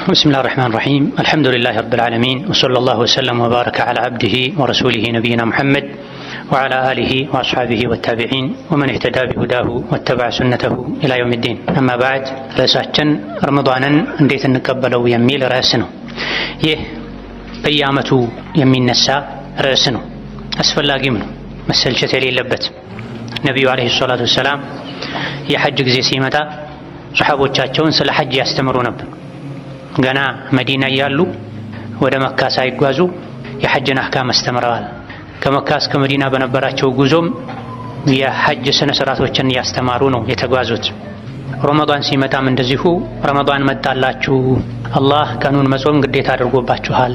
بسم الله الرحمن الرحيم. الحمد لله رب العالمين، وصلى الله وسلم وبارك على عبده ورسوله نبينا محمد وعلى آله وأصحابه والتابعين ومن اهتدى بهداه واتبع سنته إلى يوم الدين. أما بعد، رأساችን ረመዳንን እንዴት እንቀበለው የሚል ርዕስ ነው። ይህ በየዓመቱ የሚነሳ ርዕስ ነው። አስፈላጊም ነው፣ መሰልቸት የሌለበት። ነቢዩ ዓለይሂ ሰላቱ ወሰላም የሐጅ ጊዜ ሲመጣ ሰሓቦቻቸውን ስለ ሐጅ ያስተምሩ ነበር። ገና መዲና እያሉ ወደ መካ ሳይጓዙ የሐጅን አህካም አስተምረዋል። ከመካ እስከ መዲና በነበራቸው ጉዞም የሐጅ ስነ ስርዓቶችን እያስተማሩ ነው የተጓዙት። ረመዳን ሲመጣም እንደዚሁ ረመዳን መጣላችሁ፣ አላህ ቀኑን መጾም ግዴታ አድርጎባችኋል፣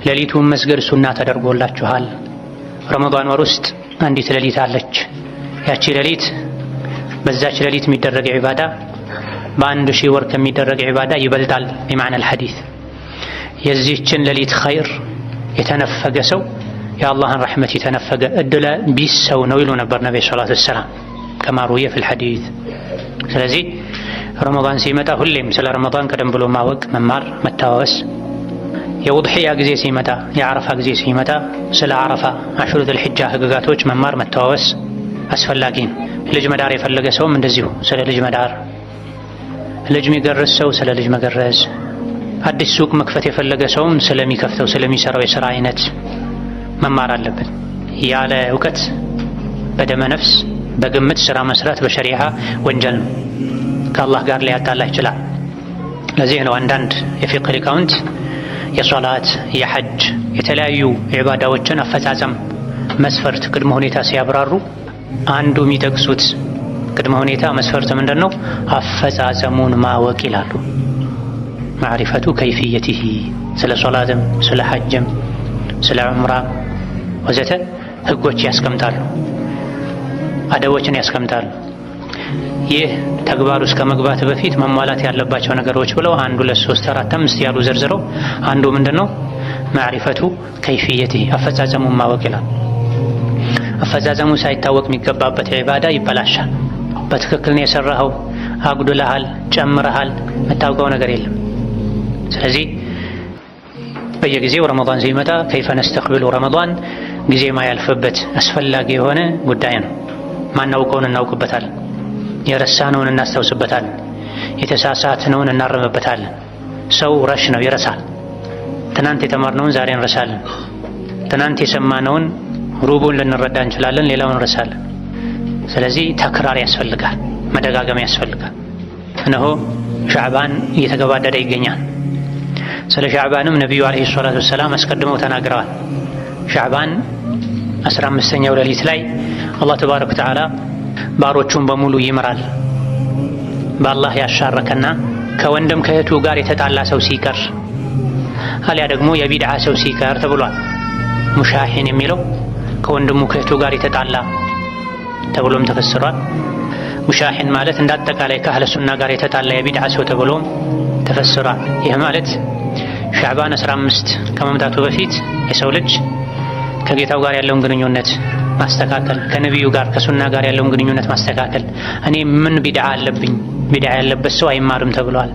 ሌሊቱን መስገድ ሱና ተደርጎላችኋል። ረመዳን ወር ውስጥ አንዲት ሌሊት አለች። ያቺ ሌሊት በዛች ሌሊት የሚደረግ ዒባዳ በአንድ ሺህ ወር ከሚደረግ ዒባዳ ይበልጣል። ቢማዕና አልሐዲስ የዚህችን ሌሊት ኸይር የተነፈገ ሰው የአላህን ረሕመት የተነፈገ እድለ ቢስ ሰው ነው ይሉ ነበር ነቢ ሰለላሁ ዐለይሂ ወሰለም ከማ ሩዊየ ፊል ሐዲስ። ስለዚህ ረመዳን ሲመጣ ሁሌም ስለ ረመዳን ቀደም ብሎ ማወቅ፣ መማር፣ መታወስ። የውድሕያ ጊዜ ሲመጣ፣ የዓረፋ ጊዜ ሲመጣ ስለ ዓረፋ አሽሩ ዙል ሒጃ ህግጋቶች መማር፣ መታወስ አስፈላጊ ነው። ልጅ መዳር የፈለገ ሰውም እንደዚሁ ስለ ልጅ መዳር፣ ልጅ የሚገርዝ ሰው ስለ ልጅ መገረዝ፣ አዲስ ሱቅ መክፈት የፈለገ ሰውም ስለሚከፍተው ስለሚሰራው የሥራ አይነት መማር አለበት። ያለ እውቀት በደመ ነፍስ በግምት ሥራ መስራት በሸሪዓ ወንጀል ነው፣ ከአላህ ጋር ሊያጣላ ይችላል። ለዚህ ነው አንዳንድ የፊቅህ ሊቃውንት የሶላት፣ የሐጅ፣ የተለያዩ ዒባዳዎችን አፈጻጸም መስፈርት ቅድመ ሁኔታ ሲያብራሩ አንዱ የሚጠቅሱት ቅድመ ሁኔታ መስፈርት ምንድን ነው? አፈጻጸሙን ማወቅ ይላሉ። ማዕሪፈቱ ከይፍየቲሂ፣ ስለ ሶላትም ስለ ሐጅም ስለ ዑምራ ወዘተ ህጎች ያስቀምጣሉ፣ አደቦችን ያስቀምጣሉ። ይህ ተግባር ውስጥ ከመግባት በፊት መሟላት ያለባቸው ነገሮች ብለው 1 2 3 4 5 ያሉ ዘርዝረው አንዱ ምንድነው? ማዕሪፈቱ ከይፍየቲሂ፣ አፈጻጸሙን ማወቅ ይላል። አፈጻጸሙ ሳይታወቅ የሚገባበት ዒባዳ ይበላሻል። በትክክል ነው የሰራኸው፣ አጉድለሃል፣ ጨምረሃል፣ መታወቀው ነገር የለም። ስለዚህ በየጊዜው ረመዳን ሲመጣ ከይፈ ነስተቅቢሉ ረመዳን ጊዜ ማያልፍበት አስፈላጊ የሆነ ጉዳይ ነው። ማናውቀውን እናውቅበታለን፣ የረሳነውን እናስታውስበታለን፣ የተሳሳትነውን እናርምበታለን። ሰው ረሽ ነው፣ ይረሳል። ትናንት የተማርነውን ዛሬ እንረሳለን። ትናንት የሰማነውን ሩቡን ልንረዳ እንችላለን፣ ሌላውን እንረሳለን። ስለዚህ ተክራር ያስፈልጋል፣ መደጋገም ያስፈልጋል። እነሆ ሻዕባን እየተገባደደ ይገኛል። ስለ ሻዕባንም ነቢዩ ዓለይሂ ሰላቱ ወሰላም አስቀድመው ተናግረዋል። ሻዕባን 15ኛው ሌሊት ላይ አላህ ተባረከ ወተዓላ ባሮቹን በሙሉ ይምራል። በአላህ ያሻረከና ከወንድም ከእህቱ ጋር የተጣላ ሰው ሲቀር አሊያ ደግሞ የቢድዓ ሰው ሲቀር ተብሏል። ሙሻሂን የሚለው ከወንድሙ ከእህቱ ጋር የተጣላ ተብሎም ተፈስሯል። ሙሻሂን ማለት እንዳጠቃላይ ከአህለ ሱና ጋር የተጣላ የቢድዓ ሰው ተብሎም ተፈስሯል። ይህ ማለት ሻዕባን 15 ከመምጣቱ በፊት የሰው ልጅ ከጌታው ጋር ያለውን ግንኙነት ማስተካከል፣ ከነቢዩ ጋር ከሱና ጋር ያለውን ግንኙነት ማስተካከል። እኔ ምን ቢድዓ አለብኝ? ቢድዓ ያለበት ሰው አይማርም ተብሏል።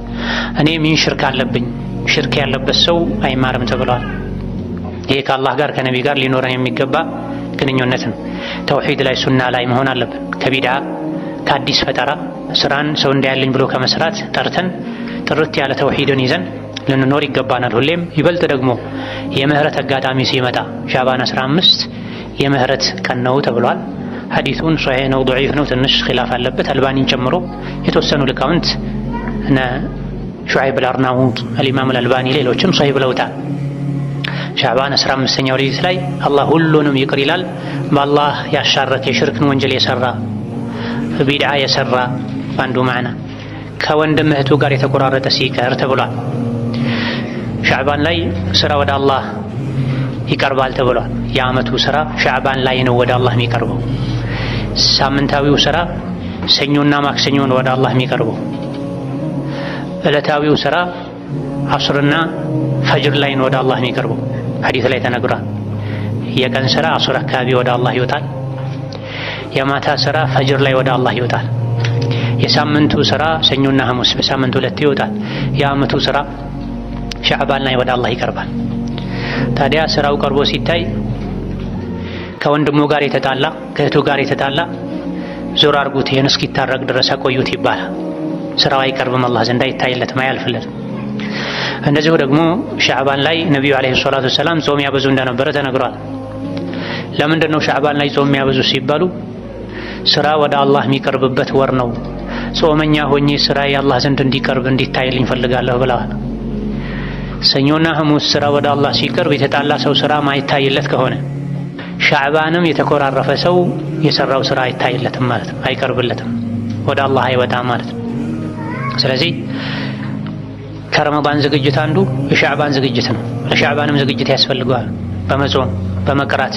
እኔ ምን ሽርክ አለብኝ? ሽርክ ያለበት ሰው አይማርም ተብሏል። ይሄ ከአላህ ጋር ከነቢይ ጋር ሊኖረን የሚገባ ግንኙነት ነው። ተውሂድ ላይ ሱና ላይ መሆን አለብን። ከቢድዓ ከአዲስ ፈጠራ ስራን ሰው እንዳያለኝ ብሎ ከመስራት ጠርተን ጥርት ያለ ተውሂድን ይዘን ልንኖር ይገባናል። ሁሌም ይበልጥ ደግሞ የምህረት አጋጣሚ ሲመጣ ሻዕባን 15 የምህረት ቀን ነው ተብሏል። ሐዲሱን ሶሒህ ነው ضعيف ነው ትንሽ ኺላፍ አለበት። አልባኒን ጨምሮ የተወሰኑ ሊቃውንት እነ ሹዐይብ አልአርናውጥ፣ አልኢማም አልአልባኒ ሌሎችም ሶሒህ ብለውታል። ሻዕባን 15ኛው ሌሊት ላይ አላህ ሁሉንም ይቅር ይላል። በአላህ ያሻረከ የሽርክን ወንጀል የሰራ ቢድዓ የሰራ በአንዱ ማዕና ከወንድም እህቱ ጋር የተቆራረጠ ሲቀር ተብሏል። ሻዕባን ላይ ስራ ወደ አላህ ይቀርባል ተብሏል። የዓመቱ ስራ ሻዕባን ላይ ነው ወደ አላህ የሚቀርበው። ሳምንታዊው ስራ ሰኞና ማክሰኞን ወደ አላህ የሚቀርበው። ዕለታዊው ስራ ዐስርና ፈጅር ላይ ነው ወደ አላህ የሚቀርበው። ሐዲስ ላይ ተነግሯል። የቀን ስራ ዐስር አካባቢ ወደ አላህ ይወጣል። የማታ ስራ ፈጅር ላይ ወደ አላህ ይወጣል። የሳምንቱ ስራ ሰኞና ሐሙስ በሳምንቱ 2 ይወጣል። የዓመቱ ስራ ሻዕባን ላይ ወደ አላህ ይቀርባል። ታዲያ ስራው ቀርቦ ሲታይ ከወንድሙ ጋር የተጣላ ከእህቱ ጋር የተጣላ ዞር አርጉት ይሄን እስኪታረቅ ድረስ አቆዩት ይባላል። ስራው አይቀርብም፣ አላህ ዘንድ አይታይለትም፣ አያልፍለትም። እንደዚሁ ደግሞ ሻዕባን ላይ ነቢዩ አለይሂ ሰላቱ ወሰላም ጾም ያበዙ እንደነበረ ተነግሯል። ለምንድን ነው ሻዕባን ላይ ጾም ያበዙ ሲባሉ ስራ ወደ አላህ የሚቀርብበት ወር ነው። ጾመኛ ሆኜ ስራ የአላህ ዘንድ እንዲቀርብ እንዲታይልኝ ፈልጋለሁ ብለዋል። ሰኞና ሐሙስ ስራ ወደ አላህ ሲቀርብ የተጣላ ሰው ስራ ማይታይለት ከሆነ ሻዕባንም የተኮራረፈ ሰው የሰራው ስራ አይታይለትም ማለት ነው፣ አይቀርብለትም፣ ወደ አላህ አይወጣም ማለት ነው። ስለዚህ ከረመዳን ዝግጅት አንዱ የሻዕባን ዝግጅት ነው። ለሻዕባንም ዝግጅት ያስፈልገዋል። በመጾም በመቅራት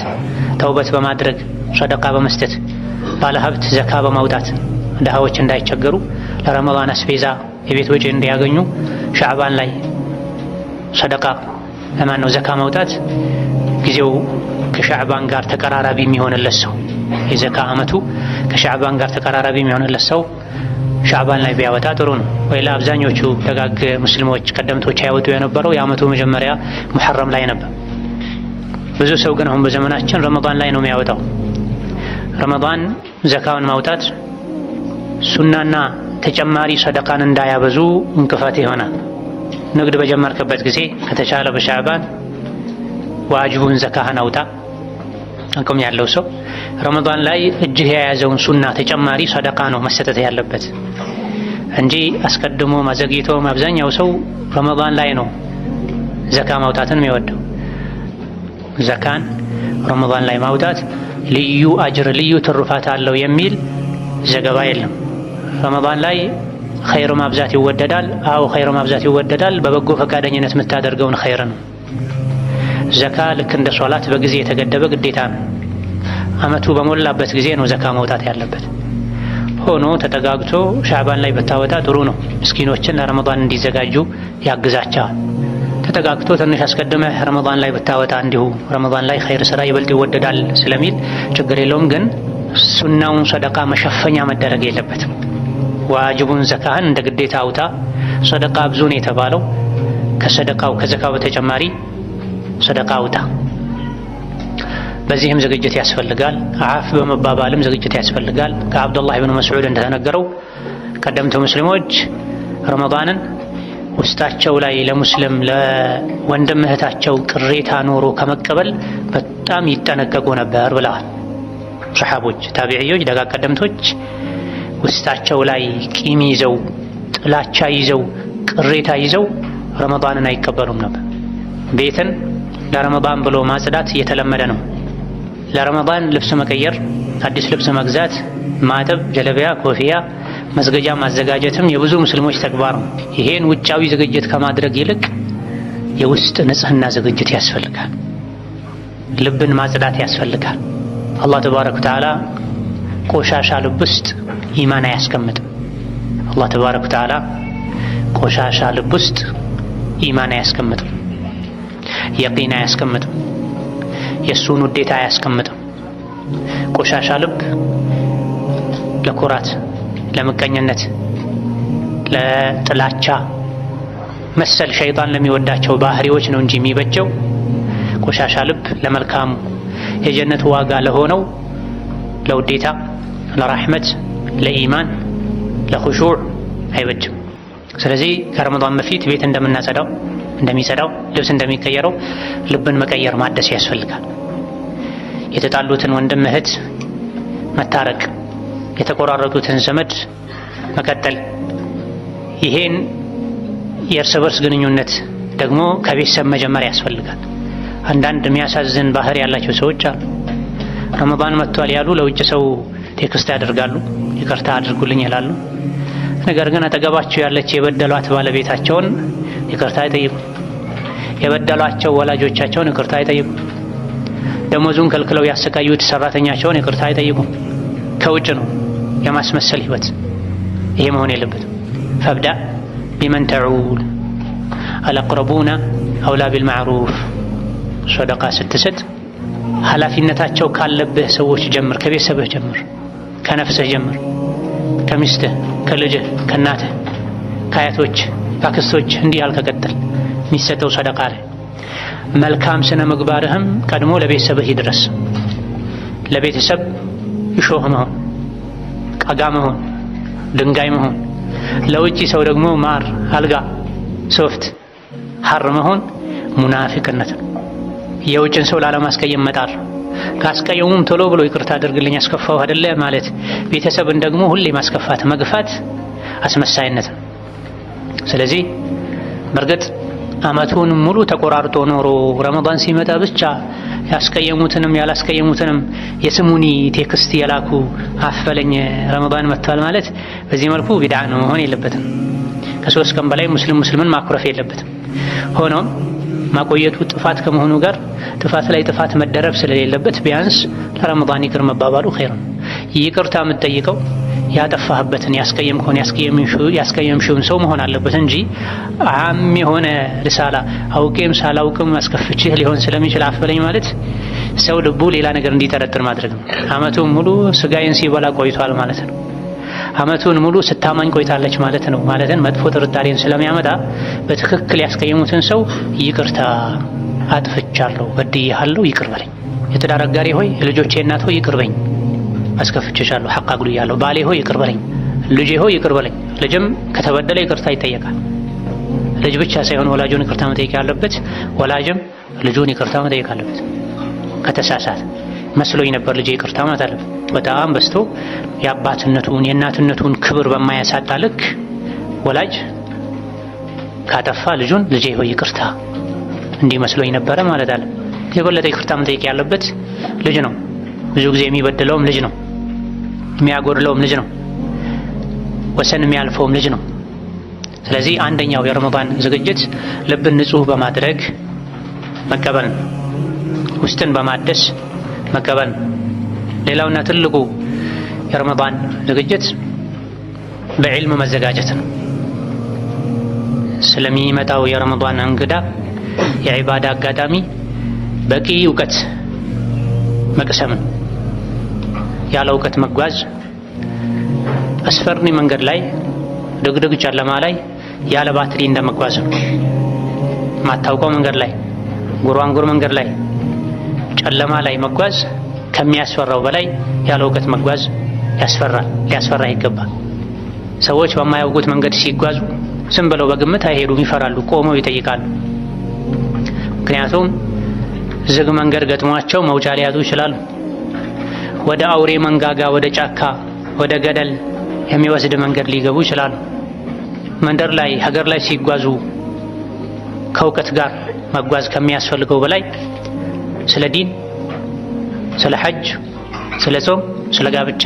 ተውበት በማድረግ ሰደቃ በመስጠት ባለሀብት ዘካ በማውጣት ድሃዎች እንዳይቸገሩ ለረመዳን አስቤዛ የቤት ወጪ እንዲያገኙ ሻዕባን ላይ ሰደቃ ለማነው ዘካ ማውጣት ጊዜው ከሻዕባን ጋር ተቀራራቢ የሚሆንለት ሰው የዘካ አመቱ ከሻዕባን ጋር ተቀራራቢ የሚሆንለት ሰው ሻዕባን ላይ ቢያወጣ ጥሩ ነው። ወይላ አብዛኞቹ ደጋግ ሙስሊሞች ቀደምቶች ያወጡ የነበረው የአመቱ መጀመሪያ ሙሐረም ላይ ነበር። ብዙ ሰው ግን አሁን በዘመናችን ረመዳን ላይ ነው የሚያወጣው። ረመዳን ዘካውን ማውጣት ሱናና ተጨማሪ ሰደቃን እንዳያበዙ እንቅፋት ይሆናል። ንግድ በጀመርክበት ጊዜ ከተቻለ በሻዕባን ዋጅቡን ዘካህን አውጣ። አቅም ያለው ሰው ረመዳን ላይ እጅህ የያዘውን ሱና ተጨማሪ ሰደቃ ነው መሰጠት ያለበት እንጂ አስቀድሞ ማዘግይቶ አብዛኛው ሰው ረመዳን ላይ ነው ዘካ ማውጣትን የሚወደው። ዘካን ረመዳን ላይ ማውጣት ልዩ አጅር ልዩ ትሩፋት አለው የሚል ዘገባ የለም። ረመዳን ላይ ኸይር ማብዛት ይወደዳል። አዎ ኸይር ማብዛት ይወደዳል። በበጎ ፈቃደኝነት የምታደርገውን ኸይር ነው። ዘካ ልክ እንደ ሶላት በጊዜ የተገደበ ግዴታ ነው። አመቱ በሞላበት ጊዜ ነው ዘካ መውጣት ያለበት። ሆኖ ተጠጋግቶ ሻዕባን ላይ ብታወጣ ጥሩ ነው። ምስኪኖችን ለረመዳን እንዲዘጋጁ ያግዛቸዋል። ተጠጋግቶ ትንሽ አስቀድመህ ረመዳን ላይ ብታወጣ እንዲሁ ረመዳን ላይ ኸይር ስራ ይበልጥ ይወደዳል ስለሚል ችግር የለውም። ግን ሱናውን ሰደቃ መሸፈኛ መደረግ የለበትም። ዋጅቡን ዘካህን እንደ ግዴታ አውጣ። ሰደቃ ብዙን የተባለው ከሰደቃው ከዘካው በተጨማሪ ሰደቃ አውጣ። በዚህም ዝግጅት ያስፈልጋል። አፍ በመባባልም ዝግጅት ያስፈልጋል። ከአብዱላህ ብን መስዑድ እንደተነገረው ቀደምት ሙስሊሞች ረመዳንን ውስጣቸው ላይ ለሙስሊም ለወንድም እህታቸው ቅሬታ ኖሮ ከመቀበል በጣም ይጠነቀቁ ነበር ብለዋል። ሰሓቦች፣ ታቢዕዮች፣ ደጋ ቀደምቶች ውስጣቸው ላይ ቂም ይዘው ጥላቻ ይዘው ቅሬታ ይዘው ረመዳንን አይቀበሉም ነበር። ቤትን ለረመዳን ብሎ ማጽዳት እየተለመደ ነው። ለረመዳን ልብስ መቀየር፣ አዲስ ልብስ መግዛት፣ ማጠብ፣ ጀለቢያ፣ ኮፍያ፣ መስገጃ ማዘጋጀትም የብዙ ሙስሊሞች ተግባር ነው። ይሄን ውጫዊ ዝግጅት ከማድረግ ይልቅ የውስጥ ንጽህና ዝግጅት ያስፈልጋል። ልብን ማጽዳት ያስፈልጋል። አላህ ተባረከ ወተዓላ ቆሻሻ ልብ ውስጥ ኢማን አያስቀምጥም። አላህ ተባረከ ወተዓላ ቆሻሻ ልብ ውስጥ ኢማን አያስቀምጥም፣ የቂን አያስቀምጥም፣ የእሱን ውዴታ አያስቀምጥም። ቆሻሻ ልብ ለኩራት፣ ለምቀኝነት፣ ለጥላቻ መሰል ሸይጣን ለሚወዳቸው ባህሪዎች ነው እንጂ የሚበጀው ቆሻሻ ልብ ለመልካሙ የጀነት ዋጋ ለሆነው ለውዴታ፣ ለራህመት፣ ለኢማን፣ ለኹሹዕ አይበጅም። ስለዚህ ከረመዳን በፊት ቤት እንደሚጸዳው ልብስ እንደሚቀየረው ልብን መቀየር ማደስ ያስፈልጋል። የተጣሉትን ወንድም እህት መታረቅ፣ የተቆራረጡትን ዘመድ መቀጠል፣ ይሄን የእርስ በርስ ግንኙነት ደግሞ ከቤተሰብ መጀመር ያስፈልጋል። አንዳንድ የሚያሳዝን ባህሪ ያላቸው ሰዎች አሉ። ረመዳን መጥቷል ያሉ ለውጭ ሰው ቴክስት ያደርጋሉ፣ ይቅርታ አድርጉልኝ ይላሉ። ነገር ግን አጠገባቸው ያለች የበደሏት ባለቤታቸውን ይቅርታ አይጠይቁም። የበደሏቸው ወላጆቻቸውን ይቅርታ አይጠይቁም። ደሞዙን ከልክለው ያሰቃዩት ሰራተኛቸውን ይቅርታ አይጠይቁም። ከውጭ ነው የማስመሰል ህይወት። ይሄ መሆን የለበትም። ፈብዳ ቢመን ተዑል አልአቅረቡና አውላ ቢልማዕሩፍ። ሰደቃ ስትሰጥ ኃላፊነታቸው ካለብህ ሰዎች ጀምር። ከቤተሰብህ ጀምር፣ ከነፍስህ ጀምር፣ ከሚስትህ ከልጅህ ከእናትህ ከአያቶች ከአክስቶች እንዲህ ያልከቀጥል የሚሰጠው ሰደቃ ላይ መልካም ስነ ምግባርህም ቀድሞ ለቤተሰብህ ይድረስ። ለቤተሰብ እሾህ መሆን፣ ቀጋ መሆን፣ ድንጋይ መሆን፣ ለውጪ ሰው ደግሞ ማር፣ አልጋ፣ ሶፍት፣ ሐር መሆን ሙናፊቅነት ነው። የውጭን ሰው ላለማስቀየም መጣር፣ ካስቀየሙም ቶሎ ብሎ ይቅርታ አድርግልኝ ያስከፋው አይደለ ማለት፣ ቤተሰብን ደግሞ ሁሌ ማስከፋት መግፋት አስመሳይነት ነው። ስለዚህ በርግጥ አመቱን ሙሉ ተቆራርጦ ኖሮ ረመዳን ሲመጣ ብቻ ያስቀየሙትንም ያላስቀየሙትንም የስሙኒ ቴክስት የላኩ አፈለኝ ረመዳን መጥቷል ማለት በዚህ መልኩ ቢድዓ ነው መሆን የለበትም። ከ3 ቀን በላይ ሙስሊምን ማኩረፍ የለበትም። ሆኖም ማቆየቱ ጥፋት ከመሆኑ ጋር ጥፋት ላይ ጥፋት መደረብ ስለሌለበት ቢያንስ ለረመዳን ይቅር መባባሉ ኸይር ነው። ይቅርታ የምትጠይቀው ያጠፋህበትን ያስቀየምሽውን ሰው መሆን አለበት እንጂ አም የሆነ ሪሳላ አውቄም ሳላውቅም አስከፍቼህ ሊሆን ስለሚችል አፈለኝ ማለት ሰው ልቡ ሌላ ነገር እንዲጠረጥር ማድረግ ነው። አመቱን ሙሉ ስጋዬን ሲበላ ቆይቷል ማለት ነው። አመቱን ሙሉ ስታማኝ ቆይታለች ማለት ነው። ማለትን መጥፎ ጥርጣሬን ስለሚያመጣ በትክክል ያስቀየሙትን ሰው ይቅርታ አጥፍቻለሁ፣ በድዬሃለሁ፣ ይቅር በለኝ። የትዳር አጋሪ ሆይ፣ የልጆቼ እናት ሆይ ይቅር በኝ፣ አስከፍቼሻለሁ፣ ሐቅ አጉድያለሁ። ባሌ ሆይ ይቅር በለኝ፣ ልጄ ሆይ ይቅር በለኝ። ልጅም ከተበደለ ይቅርታ ይጠየቃል። ልጅ ብቻ ሳይሆን ወላጁን ይቅርታ መጠየቅ ያለበት፣ ወላጅም ልጁን ይቅርታ መጠየቅ አለበት። ከተሳሳተ መስሎኝ ነበር ልጄ ይቅርታ ማለት አለበት። በጣም በስቶ የአባትነቱን የእናትነቱን ክብር በማያሳጣ ልክ ወላጅ ካጠፋ ልጁን ልጄ ሆይ ይቅርታ እንዲህ መስሎኝ ነበረ ማለት አለ። የበለጠ ይቅርታ መጠየቅ ያለበት ልጅ ነው። ብዙ ጊዜ የሚበድለውም ልጅ ነው፣ የሚያጎድለውም ልጅ ነው፣ ወሰን የሚያልፈውም ልጅ ነው። ስለዚህ አንደኛው የረመዳን ዝግጅት ልብን ንጹህ በማድረግ መቀበል፣ ውስጥን በማደስ መቀበል። ሌላውና ትልቁ የረመዳን ዝግጅት በዕልም መዘጋጀት ነው። ስለሚመጣው የረመዳን እንግዳ የዒባዳ አጋጣሚ በቂ እውቀት መቅሰም፣ ያለ እውቀት መጓዝ አስፈሪ መንገድ ላይ ድግድግ ጨለማ ላይ ያለ ባትሪ እንደመጓዝ ነው። ማታውቀው መንገድ ላይ ጉራንጉር መንገድ ላይ ጨለማ ላይ መጓዝ ከሚያስፈራው በላይ ያለ እውቀት መጓዝ ያስፈራል፣ ሊያስፈራ ይገባል። ሰዎች በማያውቁት መንገድ ሲጓዙ ዝም ብለው በግምት አይሄዱም፣ ይፈራሉ፣ ቆመው ይጠይቃሉ። ምክንያቱም ዝግ መንገድ ገጥሟቸው መውጫ ሊያጡ ይችላሉ። ወደ አውሬ መንጋጋ፣ ወደ ጫካ፣ ወደ ገደል የሚወስድ መንገድ ሊገቡ ይችላሉ። መንደር ላይ ሀገር ላይ ሲጓዙ ከእውቀት ጋር መጓዝ ከሚያስፈልገው በላይ ስለ ዲን፣ ስለ ሐጅ፣ ስለ ጾም፣ ስለ ጋብቻ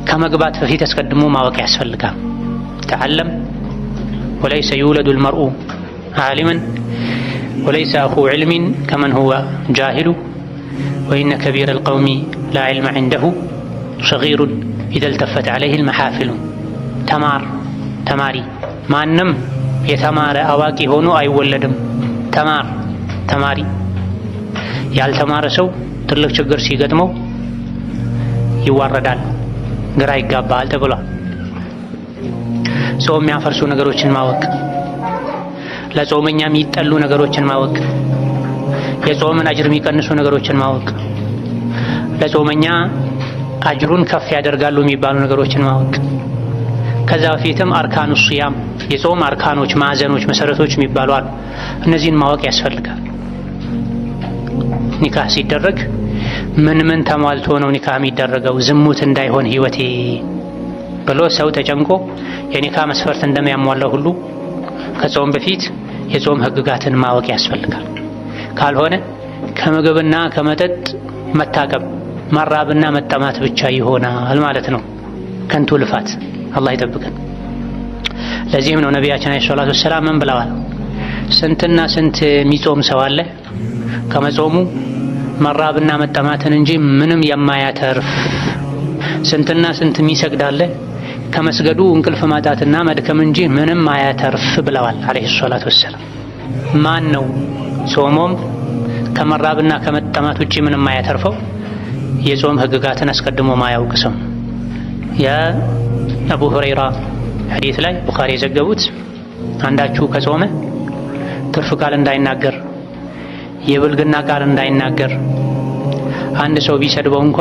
ከመግባት በፊት አስቀድሞ ማወቅ ያስፈልጋል። ተዓለም ወለይሰ ዩውለዱ አልመርኡ ዓሊመን ወለይሰ አኹ ዒልሚን ከመን ሁወ ጃሂሉ ወኢነ ከቢረ አልቀውሚ ላ ዒልመ ዒንደሁ ሰጊሩን ኢዘ ልተፈት ዐለይሂ አልመሓፊሉ። ተማሪ ማንም የተማረ አዋቂ ሆኖ አይወለድም። ተማሪ ያልተማረ ሰው ትልቅ ችግር ሲገጥመው ይዋረዳል፣ ግራ ይጋባል ተብሏል። ጾም የሚያፈርሱ ነገሮችን ማወቅ፣ ለጾመኛ የሚጠሉ ነገሮችን ማወቅ፣ የጾምን አጅር የሚቀንሱ ነገሮችን ማወቅ፣ ለጾመኛ አጅሩን ከፍ ያደርጋሉ የሚባሉ ነገሮችን ማወቅ። ከዛ በፊትም አርካኑ ሲያም የጾም አርካኖች፣ ማዕዘኖች፣ መሰረቶች የሚባሉ አሉ። እነዚህን ማወቅ ያስፈልጋል። ኒካህ ሲደረግ ምን ተሟልቶ ነው ኒካህ የሚደረገው? ዝሙት እንዳይሆን ህይወቴ ብሎ ሰው ተጨንቆ የኒካህ መስፈርት እንደሚያሟላው ሁሉ ከጾም በፊት የጾም ህግጋትን ማወቅ ያስፈልጋል። ካልሆነ ከምግብና ከመጠጥ መታቀብ፣ መራብና መጠማት ብቻ ይሆናል ማለት ነው። ከንቱ ልፋት። አላህ ይጠብቀን። ለዚህም ነው ነቢያችን አለይሂ ሰላቱ ወሰላም ምን ብለዋል? ስንትና ስንት የሚጾም ሰው አለ ከመጾሙ መራብና መጠማትን እንጂ ምንም የማያተርፍ። ስንትና ስንት የሚሰግድ አለ ከመስገዱ እንቅልፍ ማጣትና መድከም እንጂ ምንም አያተርፍ ብለዋል አለይሂ ሰላቱ ወሰላም። ማን ነው ጾሞም ከመራብና ከመጠማት ውጪ ምንም አያተርፈው? የጾም ህግጋትን አስቀድሞ ማያውቅ ሰው። አቡ ሁረይራ ሐዲስ ላይ ቡኻሪ የዘገቡት አንዳችሁ ከጾመ ትርፍ ቃል እንዳይናገር፣ የብልግና ቃል እንዳይናገር፣ አንድ ሰው ቢሰድበው እንኳ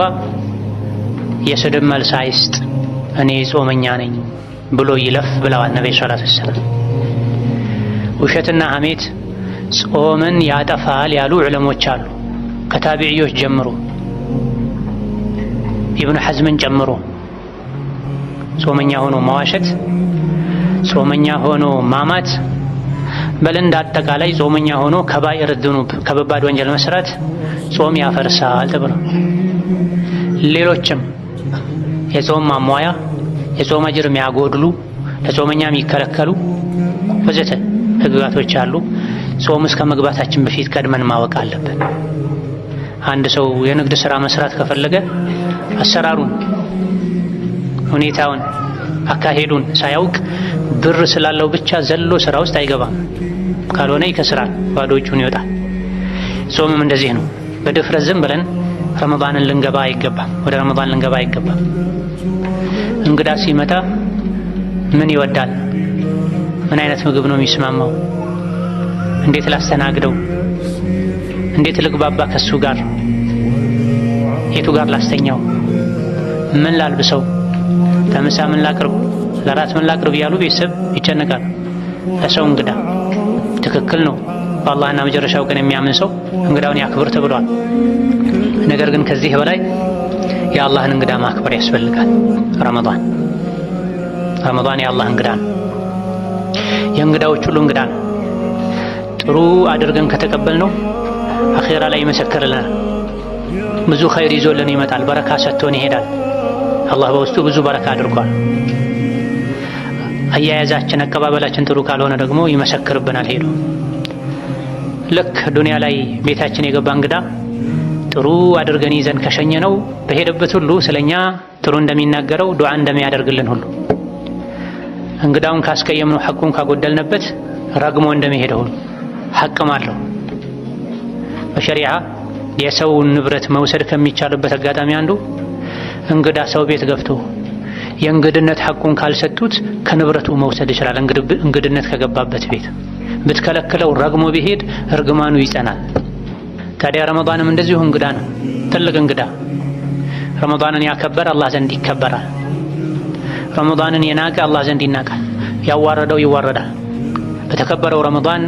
የስድብ መልስ አይስጥ፣ እኔ ጾመኛ ነኝ ብሎ ይለፍ ብለዋል ነብዩ ሰለላሁ ዐለይሂ ወሰለም። ውሸትና ሐሜት ጾምን ያጠፋል ያሉ ዑለሞች አሉ። ከታቢዒዎች ጀምሮ ኢብኑ ሐዝምን ጨምሮ ጾመኛ ሆኖ መዋሸት፣ ጾመኛ ሆኖ ማማት፣ በለንድ አጠቃላይ ጾመኛ ሆኖ ከባኢር ዙኑብ ከበባድ ወንጀል መስራት ጾም ያፈርሳል ተብሎ ሌሎችም የጾም ማሟያ የጾም አጅር የሚያጎድሉ ለጾመኛ የሚከለከሉ ወዘተ ህግጋቶች አሉ። ጾም እስከ መግባታችን በፊት ቀድመን ማወቅ አለብን። አንድ ሰው የንግድ ስራ መስራት ከፈለገ አሰራሩን፣ ሁኔታውን፣ አካሄዱን ሳያውቅ ብር ስላለው ብቻ ዘሎ ስራ ውስጥ አይገባም። ካልሆነ ይከስራል፣ ባዶ እጁን ይወጣል። ጾምም እንደዚህ ነው። በድፍረት ዝም ብለን ረመዳንን ልንገባ አይገባም። ወደ ረመዳን ልንገባ አይገባም። እንግዳ ሲመጣ ምን ይወዳል? ምን አይነት ምግብ ነው የሚስማማው? እንዴት ላስተናግደው? እንዴት ልግባባ ከሱ ጋር? የቱ ጋር ላስተኛው? ምን ላልብሰው? ለምሳ ምን ላቅርብ? ለራት ምን ላቅርብ እያሉ ቤተሰብ ይጨነቃል። ለሰው እንግዳ ትክክል ነው። በአላህና መጨረሻው ቀን የሚያምን ሰው እንግዳውን ያክብር ተብሏል። ነገር ግን ከዚህ በላይ የአላህን እንግዳ ማክበር ያስፈልጋል። ረመዳን የአላህ እንግዳ ነው። የእንግዳዎች ሁሉ እንግዳ ነው። ጥሩ አድርገን ከተቀበልነው አኺራ ላይ ይመሰክርልናል። ብዙ ኸይር ይዞልን ይመጣል። በረካ ሰጥቶን ይሄዳል። አላህ በውስጡ ብዙ በረካ አድርጓል። አያያዛችን፣ አቀባበላችን ጥሩ ካልሆነ ደግሞ ይመሰክርብናል ሄዶ። ልክ ዱንያ ላይ ቤታችን የገባ እንግዳ ጥሩ አድርገን ይዘን ከሸኘነው በሄደበት ሁሉ ስለኛ ጥሩ እንደሚናገረው ዱዓ እንደሚያደርግልን ሁሉ እንግዳውን ካስቀየምነው ሐቁን ካጎደልንበት ረግሞ እንደሚሄደው ሁሉ ሐቅም አለው። በሸሪዓ የሰው ንብረት መውሰድ ከሚቻልበት አጋጣሚ አንዱ እንግዳ ሰው ቤት ገብቶ የእንግድነት ሐቁን ካልሰጡት ከንብረቱ መውሰድ ይችላል። እንግድነት ከገባበት ቤት ብትከለክለው ረግሞ ቢሄድ እርግማኑ ይጸናል። ታዲያ ረመዳንም እንደዚሁ እንግዳ ነው፣ ትልቅ እንግዳ። ረመዳንን ያከበረ አላህ ዘንድ ይከበራል። ረመዳንን የናቀ አላህ ዘንድ ይናቃል። ያዋረደው ይዋረዳል። በተከበረው ረመዳን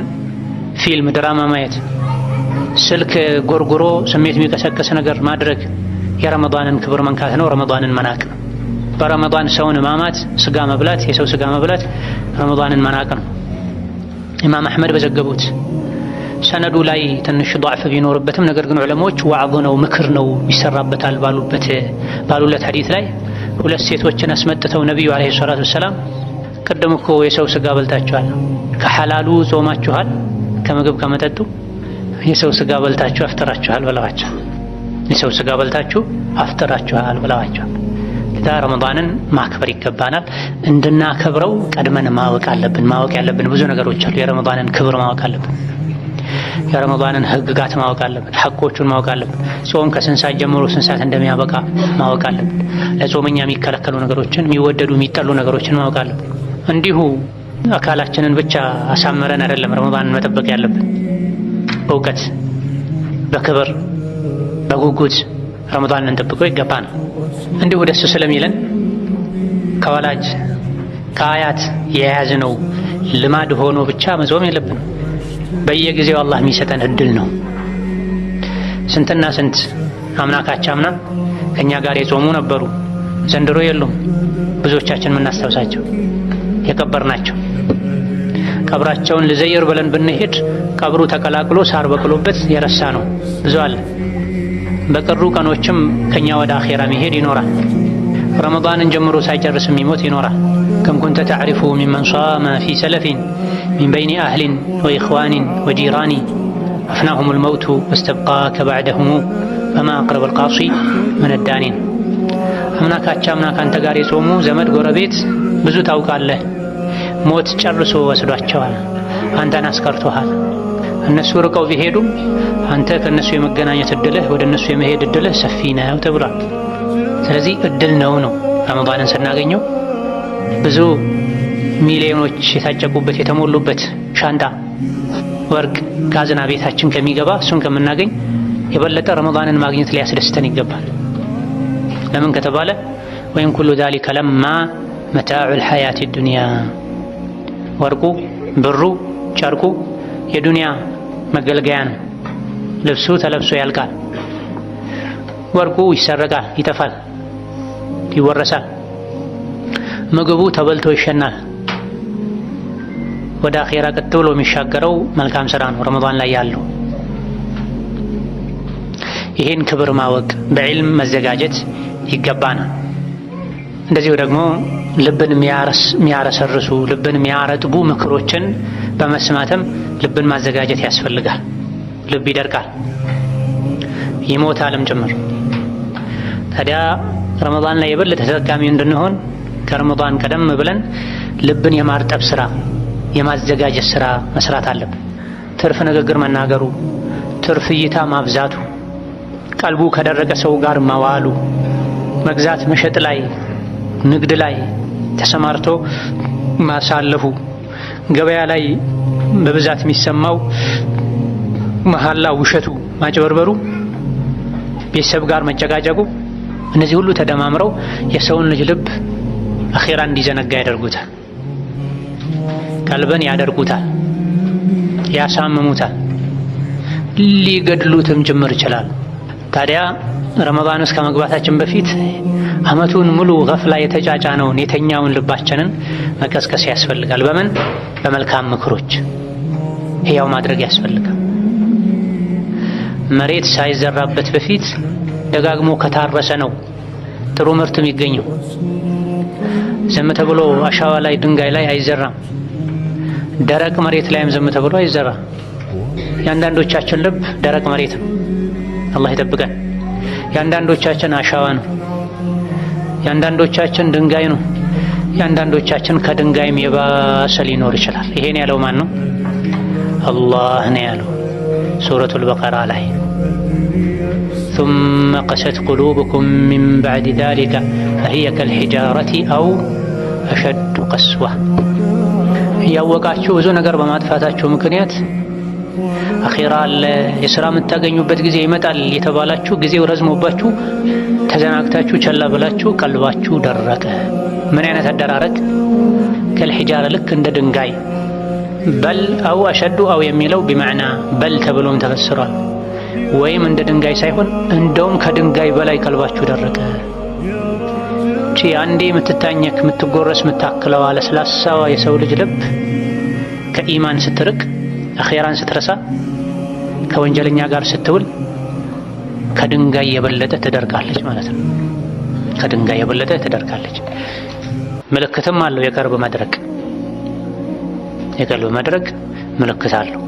ፊልም፣ ድራማ ማየት፣ ስልክ ጎርጉሮ ስሜት የሚቀሰቅስ ነገር ማድረግ የረመዳንን ክብር መንካት ነው፣ ረመዳንን መናቅ። በረመዳን ሰውን ማማት፣ ስጋ መብላት፣ የሰው ስጋ መብላት ረመዳንን መናቅ ነው። ኢማም አሕመድ በዘገቡት ሰነዱ ላይ ትንሽ ضعፍ ቢኖርበትም ነገር ግን ዑለሞች ዋዕዝ ነው፣ ምክር ነው ይሰራበታል ባሉለት ሐዲስ ላይ ሁለት ሴቶችን አስመጥተው ነብዩ አለይሂ ሰላቱ ወሰላም ቀደም እኮ የሰው ስጋ በልታችኋል፣ ከሐላሉ ጾማችኋል፣ ከምግብ ከመጠጡ የሰው ስጋ በልታችሁ አፍጥራችኋል ብለዋቸው። የሰው ስጋ በልታችሁ አፍጥራችኋል ብለዋቸው። ረመዳንን ማክበር ይገባናል። እንድናከብረው ቀድመን ማወቅ አለብን። ማወቅ ያለብን ብዙ ነገሮች አሉ። የረመዳንን ክብር ማወቅ አለብን። የረመዳንን ህግጋት ማወቅ አለብን። ሐቆቹን ማወቅ አለብን። ጾም ከስንት ሰዓት ጀምሮ ስንት ሰዓት እንደሚያበቃ ማወቅ አለብን። ለጾመኛ የሚከለከሉ ነገሮችን፣ የሚወደዱ የሚጠሉ ነገሮችን ማወቅ አለብን። እንዲሁ አካላችንን ብቻ አሳምረን አይደለም ረመዳንን መጠበቅ ያለብን። በእውቀት በክብር በጉጉት ረመዳንን እንጠብቀው ይገባናል። እንዲሁ ደስ ስለሚለን ከወላጅ ከአያት የያዝነው ልማድ ሆኖ ብቻ መጾም የለብንም። በየጊዜው አላህ የሚሰጠን እድል ነው። ስንትና ስንት አምና ካቻምና ከኛ ጋር የጾሙ ነበሩ፣ ዘንድሮ የሉም። ብዙዎቻችን የምናስታውሳቸው የቀበርናቸው ቀብራቸውን ልዘይር ብለን ብንሄድ ቀብሩ ተቀላቅሎ ሳር በቅሎበት የረሳ ነው ብዙ አለ። በቅሩ ቀኖችም ከኛ ወደ አኼራ መሄድ ይኖራል። ረመዳንን ጀምሮ ሳይጨርስ የሚሞት ይኖራል። ከም ኩንተ ተዕሪፉ ሚመን ሷመ ፊ ሰለፊን ሚን በይኒ አህሊን ወኢኽዋኒን ወጂራኒ አፍናሁም ልመውቱ ወስተብቃከ ባዕደሁሙ ፈማ አቅረበ ልቃሲ ምን ዳኒን። አምናካቻ አምና ካንተ ጋር የጾሙ ዘመድ ጎረቤት ብዙ ታውቃለህ። ሞት ጨርሶ ወስዷቸዋል፣ አንተን አስቀርቶሃል። እነሱ ርቀው ቢሄዱም አንተ ከነሱ የመገናኘት እድልህ ወደ እነሱ የመሄድ እድልህ ሰፊ ነው ተብሏል። ስለዚህ እድል ነው ረመዳንን ስናገኘው ብዙ ሚሊዮኖች የታጨቁበት የተሞሉበት ሻንጣ ወርቅ ካዝና ቤታችን ከሚገባ እሱን ከምናገኝ የበለጠ ረመዳንን ማግኘት ሊያስደስተን ይገባል። ለምን ከተባለ ወይን ኩሉ ዛሊከ ለማ መታዑል ሐያቲ ዱንያ፣ ወርቁ ብሩ ጨርቁ የዱንያ መገልገያ ነው። ልብሱ ተለብሶ ያልቃል። ወርቁ ይሰረቃል፣ ይጠፋል፣ ይወረሳል። ምግቡ ተበልቶ ይሸናል። ወደ አኼራ ቀጥ ብሎ የሚሻገረው መልካም ስራ ነው ረመዳን ላይ ያለው። ይህን ክብር ማወቅ በዕልም መዘጋጀት ይገባናል። እንደዚሁ ደግሞ ልብን የሚያረሰርሱ ልብን የሚያረጥቡ ምክሮችን በመስማትም ልብን ማዘጋጀት ያስፈልጋል። ልብ ይደርቃል ይሞታልም ጭምር። ታዲያ ረመዳን ላይ የበለጠ ተጠቃሚ እንድንሆን ከረመዳን ቀደም ብለን ልብን የማርጠብ ስራ የማዘጋጀት ስራ መስራት አለብን። ትርፍ ንግግር መናገሩ፣ ትርፍ እይታ ማብዛቱ፣ ቀልቡ ከደረቀ ሰው ጋር መዋሉ፣ መግዛት መሸጥ ላይ ንግድ ላይ ተሰማርቶ ማሳለፉ፣ ገበያ ላይ በብዛት የሚሰማው መሐላ፣ ውሸቱ፣ ማጭበርበሩ፣ ቤተሰብ ጋር መጨቃጨቁ፣ እነዚህ ሁሉ ተደማምረው የሰውን ልጅ ልብ አኺራ እንዲዘነጋ ያደርጉታል። ቀልብን ያደርጉታል፣ ያሳምሙታል፣ ሊገድሉትም ጭምር ይችላል። ታዲያ ረመዳን ውስጥ ከመግባታችን በፊት አመቱን ሙሉ ገፍላ የተጫጫነውን የተኛውን ልባችንን መቀስቀስ ያስፈልጋል። በምን? በመልካም ምክሮች ሕያው ማድረግ ያስፈልጋል። መሬት ሳይዘራበት በፊት ደጋግሞ ከታረሰ ነው ጥሩ ምርት የሚገኘው። ዝም ተብሎ አሻዋ ላይ ድንጋይ ላይ አይዘራም። ደረቅ መሬት ላይም ዝም ተብሎ አይዘራም። የአንዳንዶቻችን ልብ ደረቅ መሬት ነው፣ አላህ ይጠብቀን። የአንዳንዶቻችን አሻዋ ነው፣ የአንዳንዶቻችን ድንጋይ ነው፣ የአንዳንዶቻችን ከድንጋይም የባሰ ሊኖር ይችላል። ይሄን ያለው ማን ነው? አላህ ነው ያለው ሱረቱል በቀራ ላይ ثم قست قلوبكم من بعد ذلك فهي كالحجارة أو أشد قسوة። ያወቃችሁ ብዙ ነገር በማጥፋታችሁ ምክንያት አኺራ አለ የሥራ የምታገኙበት ጊዜ ይመጣል የተባላችሁ ጊዜው ረዝሞባችሁ ተዘናግታችሁ ቸላ ብላችሁ ቀልባችሁ ደረቀ። ምን አይነት አደራረቅ? ከልሒጃራ ልክ እንደ ድንጋይ። በል አው አሸዱ አው የሚለው ቢማዕና በል ተብሎም ተፈስሯል። ወይም እንደ ድንጋይ ሳይሆን እንደውም ከድንጋይ በላይ ቀልባችሁ ደረቀ። አንዴ የምትታኘክ የምትጎረስ የምታክለዋ ለስላሳዋ የሰው ልጅ ልብ ከኢማን ስትርቅ አኺራን ስትረሳ ከወንጀለኛ ጋር ስትውል ከድንጋይ የበለጠ ትደርቃለች ማለት ነው። ከድንጋይ የበለጠ ትደርቃለች። ምልክትም አለው የቀልብ መድረቅ። የቀልብ መድረቅ ምልክት አለው።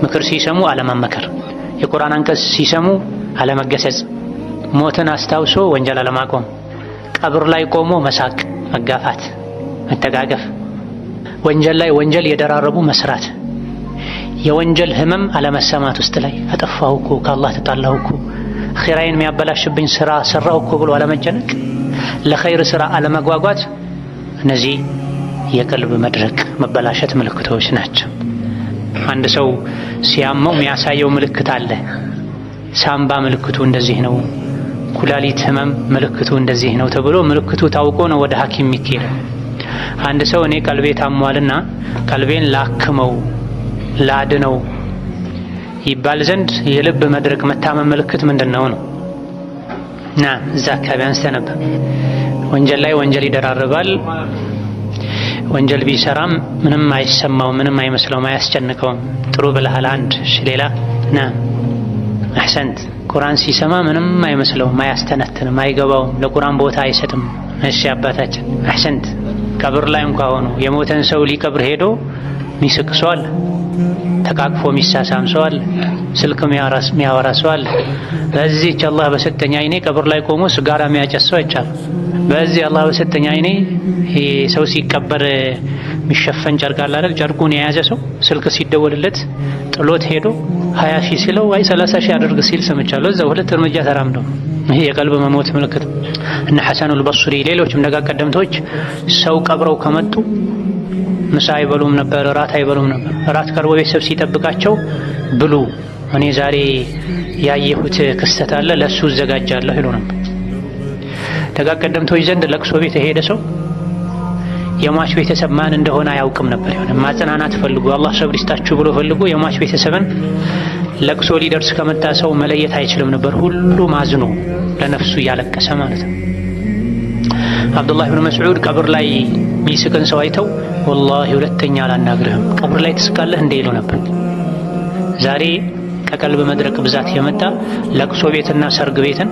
ምክር ሲሰሙ አለመመከር፣ የቁርአን አንቀጽ ሲሰሙ አለመገሰጽ፣ ሞትን አስታውሶ ወንጀል አለማቆም፣ ቀብር ላይ ቆሞ መሳቅ፣ መጋፋት፣ መተጋገፍ፣ ወንጀል ላይ ወንጀል የደራረቡ መስራት፣ የወንጀል ህመም አለመሰማት ውስጥ ላይ አጠፋሁ እኮ ከአላህ ተጣላሁ እኮ ኺራዬን የሚያበላሽብኝ ስራ ሰራሁ እኮ ብሎ አለመጨነቅ፣ ለኸይር ስራ አለመጓጓት፣ እነዚህ የቀልብ መድረቅ መበላሸት ምልክቶች ናቸው። አንድ ሰው ሲያመው የሚያሳየው ምልክት አለ። ሳምባ ምልክቱ እንደዚህ ነው፣ ኩላሊት ህመም ምልክቱ እንደዚህ ነው ተብሎ ምልክቱ ታውቆ ነው ወደ ሐኪም የሚኬደው። አንድ ሰው እኔ ቀልቤ ታሟልና ቀልቤን ላክመው ላድነው ይባል ዘንድ የልብ መድረቅ መታመም ምልክት ምንድነው ነው? እዛ አካባቢ አንስተን ነበር። ወንጀል ላይ ወንጀል ይደራረባል። ወንጀል ቢሰራም ምንም አይሰማው፣ ምንም አይመስለውም፣ አያስጨንቀውም። ጥሩ ብለሃል አንድ ሌላ አሕሰንት። ቁርአን ሲሰማ ምንም አይመስለውም፣ አያስተነትንም፣ አይገባውም፣ ለቁርአን ቦታ አይሰጥም። እሺ አባታችን አሕሰንት። ቀብር ላይ እንኳን ሆኖ የሞተን ሰው ሊቀብር ሄዶ ሚስቅ ሰው አለ፣ ተቃቅፎ ሚሳሳም ሰው አለ፣ ስልክ የሚያወራ ሰው አለ። በዚህች አላህ በሰጠኝ አይኔ ቀብር ላይ ቆሞ ስጋራ የሚያጨስ ሰው አይቻልም። በዚህ አላህ በሰጠኝ አይኔ ሰው ሲቀበር የሚሸፈን ጨርቅ አለ አይደል? ጨርቁን የያዘ ሰው ስልክ ሲደወልለት ጥሎት ሄዶ 20 ሺህ ሲለው አይ 30 ሺህ አድርግ ሲል ሰምቻለሁ። እዛው ሁለት እርምጃ ተራምደው ይሄ የቀልብ መሞት ምልክት። እነ ሐሰኑል በስሪ ሌሎችም ደጋ ቀደምቶች ሰው ቀብረው ከመጡ ምሳ አይበሉም ነበር፣ እራት አይበሉም ነበር። እራት ቀርቦ ቤተሰብ ሲጠብቃቸው ብሉ፣ እኔ ዛሬ ያየሁት ክስተት አለ ለሱ እዘጋጃለሁ ይሉ ነበር። ደጋ ቀደምቶች ዘንድ ለቅሶ ቤት የሄደ ሰው የሟች ቤተሰብ ማን እንደሆነ አያውቅም ነበር። የሆነ ማጽናናት ፈልጎ አላህ ሰብር ይስጣችሁ ብሎ ፈልጎ የሟች ቤተሰብን ለቅሶ ሊደርስ ከመጣ ሰው መለየት አይችልም ነበር። ሁሉም አዝኖ ለነፍሱ እያለቀሰ ማለት ነው። አብዱላህ ብን መስዑድ ቀብር ላይ ሚስቅን ሰው አይተው ወላሂ ሁለተኛ አላናግርህም ቀብር ላይ ትስቃለህ እንዴ ይሉ ነበር። ዛሬ ከቀልብ መድረቅ ብዛት የመጣ ለቅሶ ቤትና ሰርግ ቤትን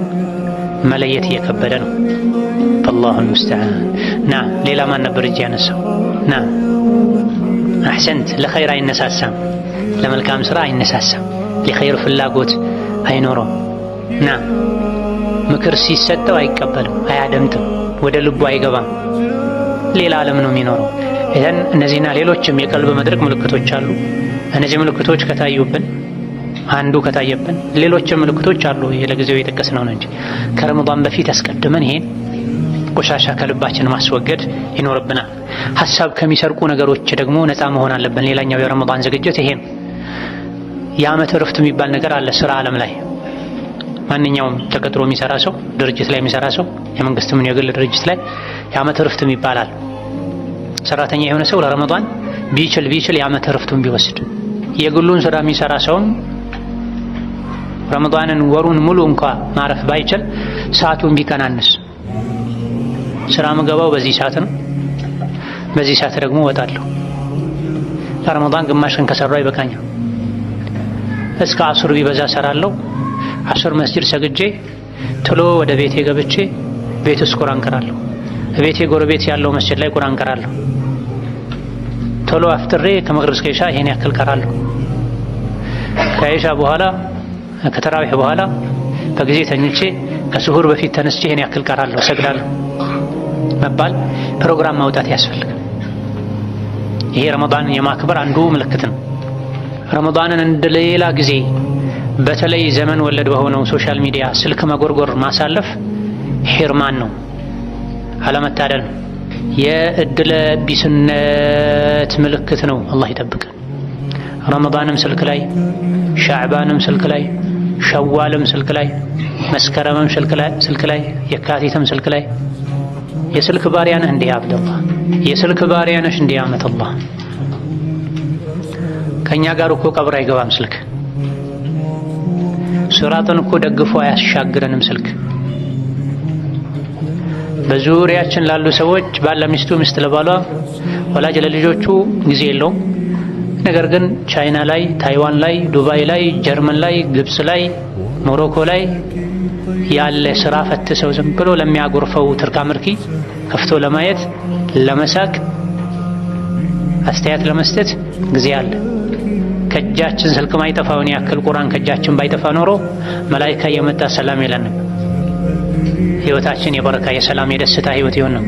መለየት እየከበደ ነው። አላሁ ሙስተዓን። ናም ሌላ ማን ነበር እጅ ያነሳው? ናም አሕሰንት። ለኸይር አይነሳሳም፣ ለመልካም ስራ አይነሳሳም፣ ለኸይር ፍላጎት አይኖረውም። ናም ምክር ሲሰጠው አይቀበልም፣ አያደምጥም፣ ወደ ልቡ አይገባም፣ ሌላ ዓለም ነው የሚኖረው። ይሄን እነዚህና ሌሎችም የቀልብ መድረቅ ምልክቶች አሉ። እነዚህ ምልክቶች ከታዩብን አንዱ ከታየብን ሌሎችም ምልክቶች አሉ። ለጊዜው የጠቀስነው ነው እንጂ ከረመዳን በፊት አስቀድመን ይሄን ቆሻሻ ከልባችን ማስወገድ ይኖርብናል። ሐሳብ ከሚሰርቁ ነገሮች ደግሞ ነፃ መሆን አለብን። ሌላኛው የረመዳን ዝግጅት ይሄ ነው። የዓመት እረፍት የሚባል ነገር አለ ስራ ዓለም ላይ። ማንኛውም ተቀጥሮ የሚሰራ ሰው፣ ድርጅት ላይ የሚሰራ ሰው፣ የመንግስትም የግል ድርጅት ላይ የዓመት እረፍት ይባላል። ሰራተኛ የሆነ ሰው ለረመዳን ቢችል የዓመት እረፍቱን ቢወስድ፣ የግሉን ስራ የሚሰራ ሰውም ረመዳንን ወሩን ሙሉ እንኳ ማረፍ ባይችል ሰዓቱን ቢቀናንስ፣ ስራ ምገባው በዚህ ሰዓት ነው፣ በዚህ ሰዓት ደግሞ ወጣለሁ፣ ለረመዳን ግማሽ ቀን ከሰራው ይበቃኛል፣ እስከ አሱር ቢበዛ ሰራለሁ፣ አሱር መስጂድ ሰግጄ ቶሎ ወደ ቤቴ ገብቼ ቤት ውስጥ ቁርአን ቀራለሁ፣ ቤቴ ጎረቤት ያለው መስጂድ ላይ ቁርአን ቀራለሁ፣ ቶሎ አፍጥሬ ከመግሪብ እስከ ኢሻ ይሄን ያክል ቀራለሁ፣ ከኢሻ በኋላ ከተራዊህ በኋላ በጊዜ ተኝቼ ከስሁር በፊት ተነስቼ ይሄን ያክል ቀራለሁ ሰግዳለሁ መባል ፕሮግራም ማውጣት ያስፈልጋል። ይሄ ረመዳንን የማክበር አንዱ ምልክት ነው። ረመዳንን እንደሌላ ጊዜ በተለይ ዘመን ወለድ በሆነው ሶሻል ሚዲያ ስልክ መጎርጎር ማሳለፍ ሒርማን ነው፣ አለመታደል ነው፣ የእድለ ቢስነት ምልክት ነው። አላህ ይጠብቀን። ረመዳንም ስልክ ላይ፣ ሻዕባንም ስልክ ላይ፣ ሸዋልም ስልክ ላይ፣ መስከረምም ስልክ ላይ፣ የካቲትም ስልክ ላይ። የስልክ ባሪያ ነህ እንዴ አብደላህ? የስልክ ባሪያ ነሽ እንዴ አመተላህ? ከኛ ጋር እኮ ቀብር አይገባም ስልክ። ሲራጥን እኮ ደግፎ አያሻግረንም ስልክ። በዙሪያችን ላሉ ሰዎች ባለ ሚስቱ፣ ሚስት ለባሏ፣ ወላጅ ለልጆቹ ጊዜ የለውም። ነገር ግን ቻይና ላይ፣ ታይዋን ላይ፣ ዱባይ ላይ፣ ጀርመን ላይ፣ ግብጽ ላይ፣ ሞሮኮ ላይ ያለ ስራ ፈት ሰው ዝም ብሎ ለሚያጎርፈው ትርካ ምርኪ ከፍቶ ለማየት ለመሳቅ አስተያየት ለመስጠት ጊዜ አለ። ከእጃችን ስልክ ማይጠፋውን ያክል ቁርአን ከእጃችን ባይጠፋ ኖሮ መላኢካ የመጣ ሰላም ይለንም። ህይወታችን የበረካ የሰላም የደስታ ህይወት ይሆን ነው።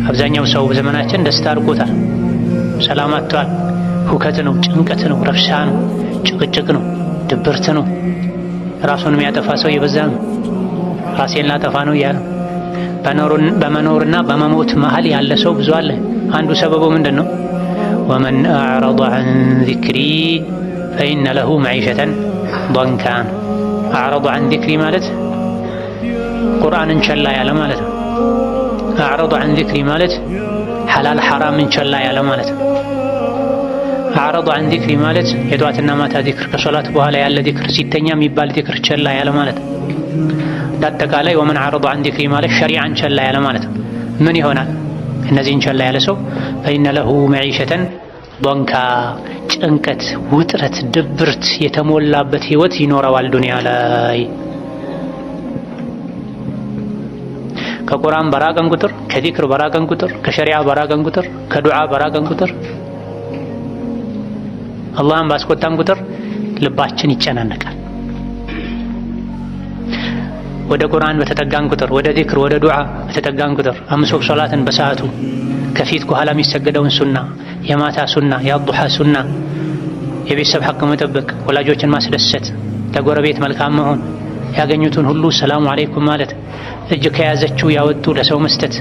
አብዛኛው ሰው በዘመናችን ደስታ አርቆታል፣ ሰላም አጥቷል። ሁከት ነው፣ ጭንቀት ነው፣ ረብሻ ነው፣ ጭቅጭቅ ነው፣ ድብርት ነው። ራሱን የሚያጠፋ ሰው የበዛ ነው። ራሴን ላጠፋ ነው እያለ በመኖርና በመሞት መሀል ያለ ሰው ብዙ አለ። አንዱ ሰበቡ ምንድን ነው? ወመን አዕረض ዐን ዚክሪ ፈኢነ ለሁ መዒሸተን ضንካ። አዕረض ዐን ዚክሪ ማለት ቁርአንን ቸላ ያለ ማለት ነው። አዕረض ዐን ዚክሪ ማለት ሐላል ሐራምን ቸላ ያለ ማለት ነው። አዕረض ዐን ዚክሪ ማለት የጧትና ማታ ዚክር፣ ከሶላት በኋላ ያለ ዚክር፣ ሲተኛ የሚባል ዚክር ቸላ ያለ ማለት ነው። በአጠቃላይ ወመን አዕረض ዐን ዚክሪ ማለት ሸሪዓን ቸላ ያለ ማለት ነው። ምን ይሆናል? እነዚህን ቸላ ያለ ሰው ፈኢነ ለሁ መዒሸተን ضንካ፣ ጭንቀት፣ ውጥረት፣ ድብርት የተሞላበት ህይወት ይኖረዋል ዱንያ ላይ። ከቁርአን በራቀን ቁጥር፣ ከዚክር በራቀን ቁጥር፣ ከሸሪዓ በራቀን ቁጥር፣ ከዱዓ በራቀን ቁጥር፣ አላህን ባስቆጣን ቁጥር ልባችን ይጨናነቃል። ወደ ቁርአን በተጠጋን ቁጥር፣ ወደ ዚክር ወደ ዱዓ በተጠጋን ቁጥር፣ አምስት ወቅት ሶላትን በሰዓቱ ከፊት ከኋላ የሚሰገደውን ሱና፣ የማታ ሱና፣ የአዱሃ ሱና፣ የቤተሰብ ሐቅ መጠበቅ፣ ወላጆችን ማስደሰት፣ ለጎረቤት መልካም መሆን፣ ያገኙትን ሁሉ ሰላሙ አለይኩም ማለት፣ እጅ ከያዘችው ያወጡ ለሰው መስጠት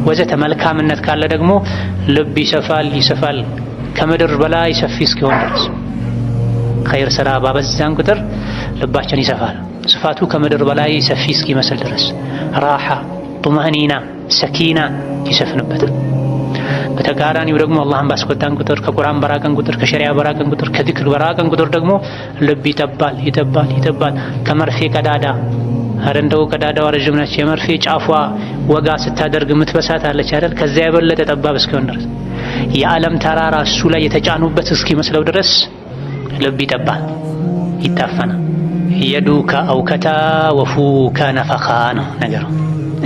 ወዘተ መልካምነት ካለ ደግሞ ልብ ይሰፋል ከምድር በላይ ሰፊ እስኪሆን ድረስ። ኸይር ስራ ባበዛን ቁጥር ልባችን ይሰፋል፣ ስፋቱ ከምድር በላይ ሰፊ እስኪመስል ድረስ። ራሓ፣ ጡማኒና፣ ሰኪና ይሰፍንበታል። በተቃራኒው ደግሞ አላህን ባስቆጣን ቁጥር፣ ከቁርአን በራቀን ቁጥር፣ ከሸሪዓ በራቀን ቁጥር፣ ከዚክር በራቀን ቁጥር ደግሞ ልብ ይጠባል ከመርፌ ቀዳዳ። አረ እንደው ቀዳዳዋ ረጅም ነች፣ የመርፌ ጫፏ ወጋ ስታደርግ የምትበሳት አለች አይደል? ከዚያ የበለጠ ጠባብ እስኪሆን ድረስ የዓለም ተራራ እሱ ላይ የተጫኑበት እስኪመስለው ድረስ ልብ ይታፈናል። የዱከ አውከታ ወፉከ ነፈኻ ነው ነገሩ።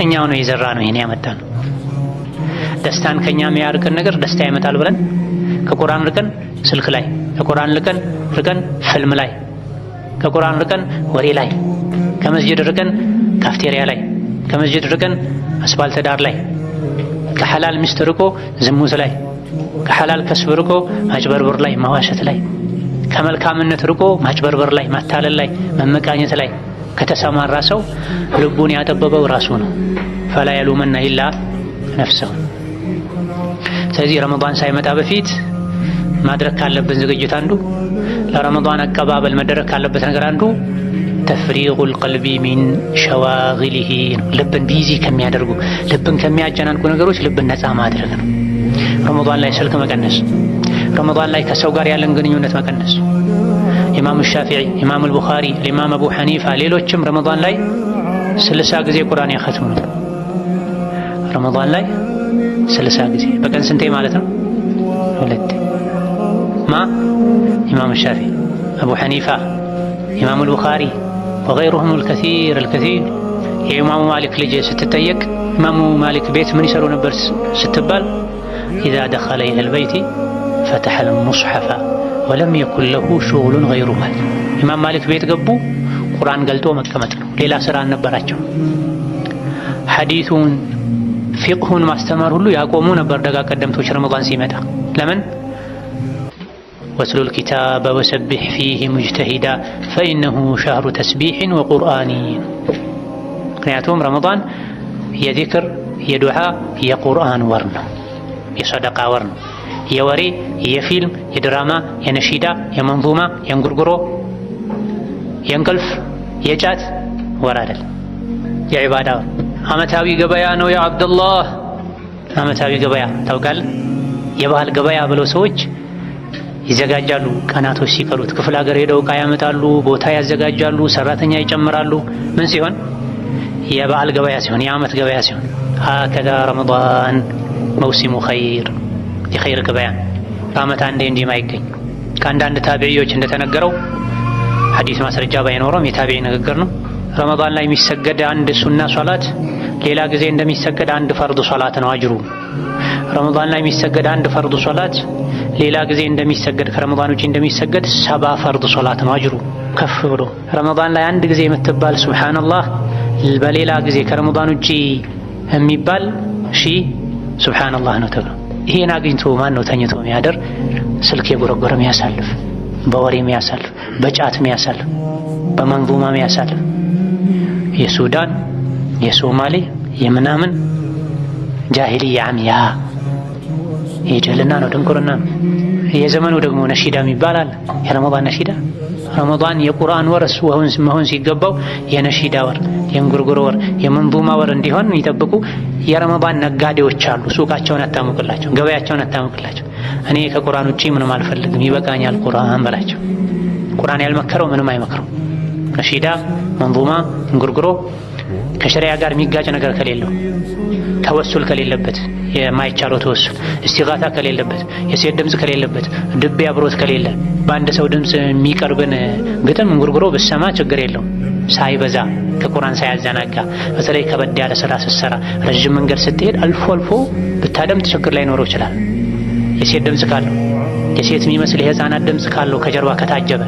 እኛው ነው የዘራ ነው ይሄን ያመጣ ነው። ደስታን ከኛ የሚያርቀን ነገር ደስታ ይመጣል ብለን ከቁርአን ርቀን ስልክ ላይ፣ ከቁርአን ርቀን ፊልም ላይ፣ ከቁርአን ርቀን ወሬ ላይ፣ ከመስጂድ ርቀን ካፍቴሪያ ላይ፣ ከመስጂድ ርቀን አስፋልት ዳር ላይ፣ ከሐላል ሚስት ርቆ ዝሙት ላይ፣ ከሐላል ከስብ ርቆ ማጭበርበር ላይ፣ መዋሸት ላይ፣ ከመልካምነት ርቆ ማጭበርበር ላይ፣ ማታለል ላይ፣ መመቃኘት ላይ ከተሰማራ ሰው ልቡን ያጠበበው ራሱ ነው። ፈላ የሉመና ኢላ ነፍሰሁ። ስለዚህ ረመዳን ሳይመጣ በፊት ማድረግ ካለብን ዝግጅት አንዱ፣ ለረመዳን አቀባበል መደረግ ካለበት ነገር አንዱ ተፍሪጉል ቀልቢ ሚን ሸዋግሊሂ ነው። ልብን ቢዚ ከሚያደርጉ ልብን ከሚያጨናንቁ ነገሮች ልብን ነፃ ማድረግ ነው። ረመዳን ላይ ስልክ መቀነስ፣ ረመዳን ላይ ከሰው ጋር ያለን ግንኙነት መቀነስ። ኢማሙ ሻፊዒ፣ ኢማሙ አልቡኻሪ፣ ኢማም አቡ ሐኒፋ ሌሎችም ረመዳን ላይ 60 ጊዜ ቁርአን ያኸትሙ ነው። ረመዳን ላይ 60 ጊዜ በቀን ስንቴ ማለት ነው? 2 ኢማሙ ሻፊዒ፣ አቡ ሐኒፋ፣ ኢማሙ አልቡኻሪ ወገይሩሁም አልከሲር። የኢማሙ ማሊክ ልጅ ስትጠየቅ ኢማሙ ማሊክ ቤት ምን ይሰሩ ነበር ስትባል ኢዛ ደኸለ ኢለል በይቲ ፈተሐል ሙስሐፈ ወለም የኩን ለሁ ሹግሉን ገይሩሁ። ኢማም ማሊክ ቤት ገቡ ቁርአን ገልጦ መቀመጥ ነው፣ ሌላ ስራ አልነበራቸው። ሐዲሱን ፊቅሁን ማስተማር ሁሉ ያቆሙ ነበር ደጋ ቀደምቶች ረመዳን ሲመጣ። ለምን? ወትሉል ኪታበ ወሰቢሕ ፊህ ሙጅተሂዳ ፈኢነሁ ሸህሩ ተስቢሕን ወቁርአኒ። ምክንያቱም ረመዳን የዚክር፣ የዱዓ፣ የቁርአን ወር ነው፣ የሰደቃ ወር ነው። የወሬ፣ የፊልም፣ የድራማ፣ የነሺዳ፣ የመንዙማ፣ የእንጉርጉሮ፣ የእንቅልፍ፣ የጫት ወር አይደል፣ የዒባዳ ወር። ዓመታዊ ገበያ ነው ያ አብደላህ። ዓመታዊ ገበያ ታውቃለህ? የባህል ገበያ ብለው ሰዎች ይዘጋጃሉ። ቀናቶች ሲቀሩት ክፍለ ሀገር ሄደው ዕቃ ያመጣሉ፣ ቦታ ያዘጋጃሉ፣ ሰራተኛ ይጨምራሉ። ምን ሲሆን? የበዓል ገበያ ሲሆን፣ የዓመት ገበያ ሲሆን። ሀከዛ ረመዳን መውሲሙ ኸይር፣ የኸይር ገበያ በዓመት አንዴ እንጂ ማይገኝ። ከአንዳንድ ታቢዒዎች እንደተነገረው ሐዲስ ማስረጃ ባይኖረውም የታቢዒ ንግግር ነው። ረመዳን ላይ የሚሰገድ አንድ ሱና ሶላት ሌላ ጊዜ እንደሚሰገድ አንድ ፈርድ ሶላት ነው አጅሩ። ረመዳን ላይ የሚሰገድ አንድ ፈርድ ሶላት ሌላ ጊዜ እንደሚሰገድ ከረመዳን ውጪ እንደሚሰገድ 70 ፈርድ ሶላት ነው አጅሩ ከፍ ብሎ። ረመዳን ላይ አንድ ጊዜ የምትባል ሱብሃንአላህ በሌላ ጊዜ ከረመዳን ውጪ የሚባል ሱብሃንአላህ ነው ተብሎ። ይሄን አግኝቶ ማን ነው ተኝቶ የሚያደር? ስልክ የጎረጎረ የሚያሳልፍ፣ በወሬ የሚያሳልፍ፣ በጫት የሚያሳልፍ፣ በመንዙማ የሚያሳልፍ የሱዳን የሶማሌ የምናምን ጃሂልያ አምያ የጀልና ነው፣ ድንቁርና ነው። የዘመኑ ደግሞ ነሺዳ ይባላል። የረመዳን ነሺዳ ረመዳን የቁርአን ወር እሱ መሆን ሲገባው የነሺዳ ወር፣ የእንጉርጉሮ ወር፣ የመንዙማ ወር እንዲሆን የሚጠብቁ የረመዳን ነጋዴዎች አሉ። ሱቃቸውን አታሙቅላቸው፣ ገበያቸውን አታሙቅላቸው። እኔ ከቁርአን ውጪ ምንም አልፈልግም ይበቃኛል ቁርአን በላቸው። ቁርአን ያልመከረው ምንም አይመክረው። ነሺዳ፣ መንዙማ፣ እንጉርጉሮ ከሸሪያ ጋር የሚጋጭ ነገር ከሌለው፣ ተወሱል ከሌለበት፣ የማይቻለው ተወሱል እስቲጋታ ከሌለበት፣ የሴት ድምፅ ከሌለበት፣ ድቤ አብሮት ከሌለ፣ በአንድ ሰው ድምፅ የሚቀርብን ግጥም እንጉርጉሮ ብሰማ ችግር የለው ሳይበዛ ከቁርአን ሳያዘናጋ። በተለይ ከበድ ያለ ስራ ስትሰራ፣ ረጅም መንገድ ስትሄድ አልፎ አልፎ ብታደምጥ ችግር ላይኖረው ይችላል። የሴት ድምፅ ካለው፣ የሴት የሚመስል የህፃናት ድምፅ ካለው ከጀርባ ከታጀበ፣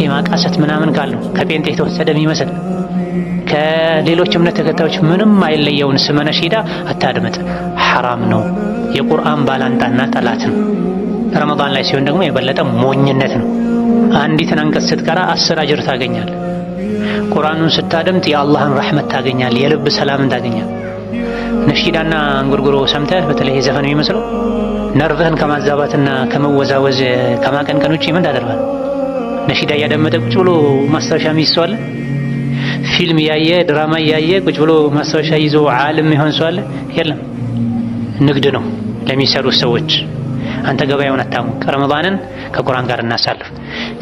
የማቃሰት ምናምን ካለው ከጴንጤ የተወሰደ የሚመስል ከሌሎች እምነት ተከታዮች ምንም አይለየውን ስመ ነሺዳ አታድምጥ፣ ሐራም ነው። የቁርአን ባላንጣና ጠላት ነው። ረመዳን ላይ ሲሆን ደግሞ የበለጠ ሞኝነት ነው። አንዲትን አንቀጽ ስትቀራ 10 አጅር ታገኛለህ። ቁርአኑን ስታደምጥ የአላህን ረሕመት ታገኛለህ፣ የልብ ሰላምን ታገኛለህ። ነሺዳና እንጉርጉሮ ሰምተህ በተለይ የዘፈን የሚመስለው ነርቭህን ከማዛባትና ከመወዛወዝ ከማቀንቀን ውጪ ምን ታደርጋለህ? ነሺዳ እያደመጠ ቁጭ ብሎ ማስታወሻ የሚይዝ ሰው አለ? ፊልም እያየ ድራማ እያየ ቁጭ ብሎ ማስታወሻ ይዞ ዓለም ይሆን ሰው አለ? የለም። ንግድ ነው ለሚሰሩት ሰዎች። አንተ ገበያውን አታሙቅ። ረመዳንን ከቁርአን ጋር እናሳልፍ።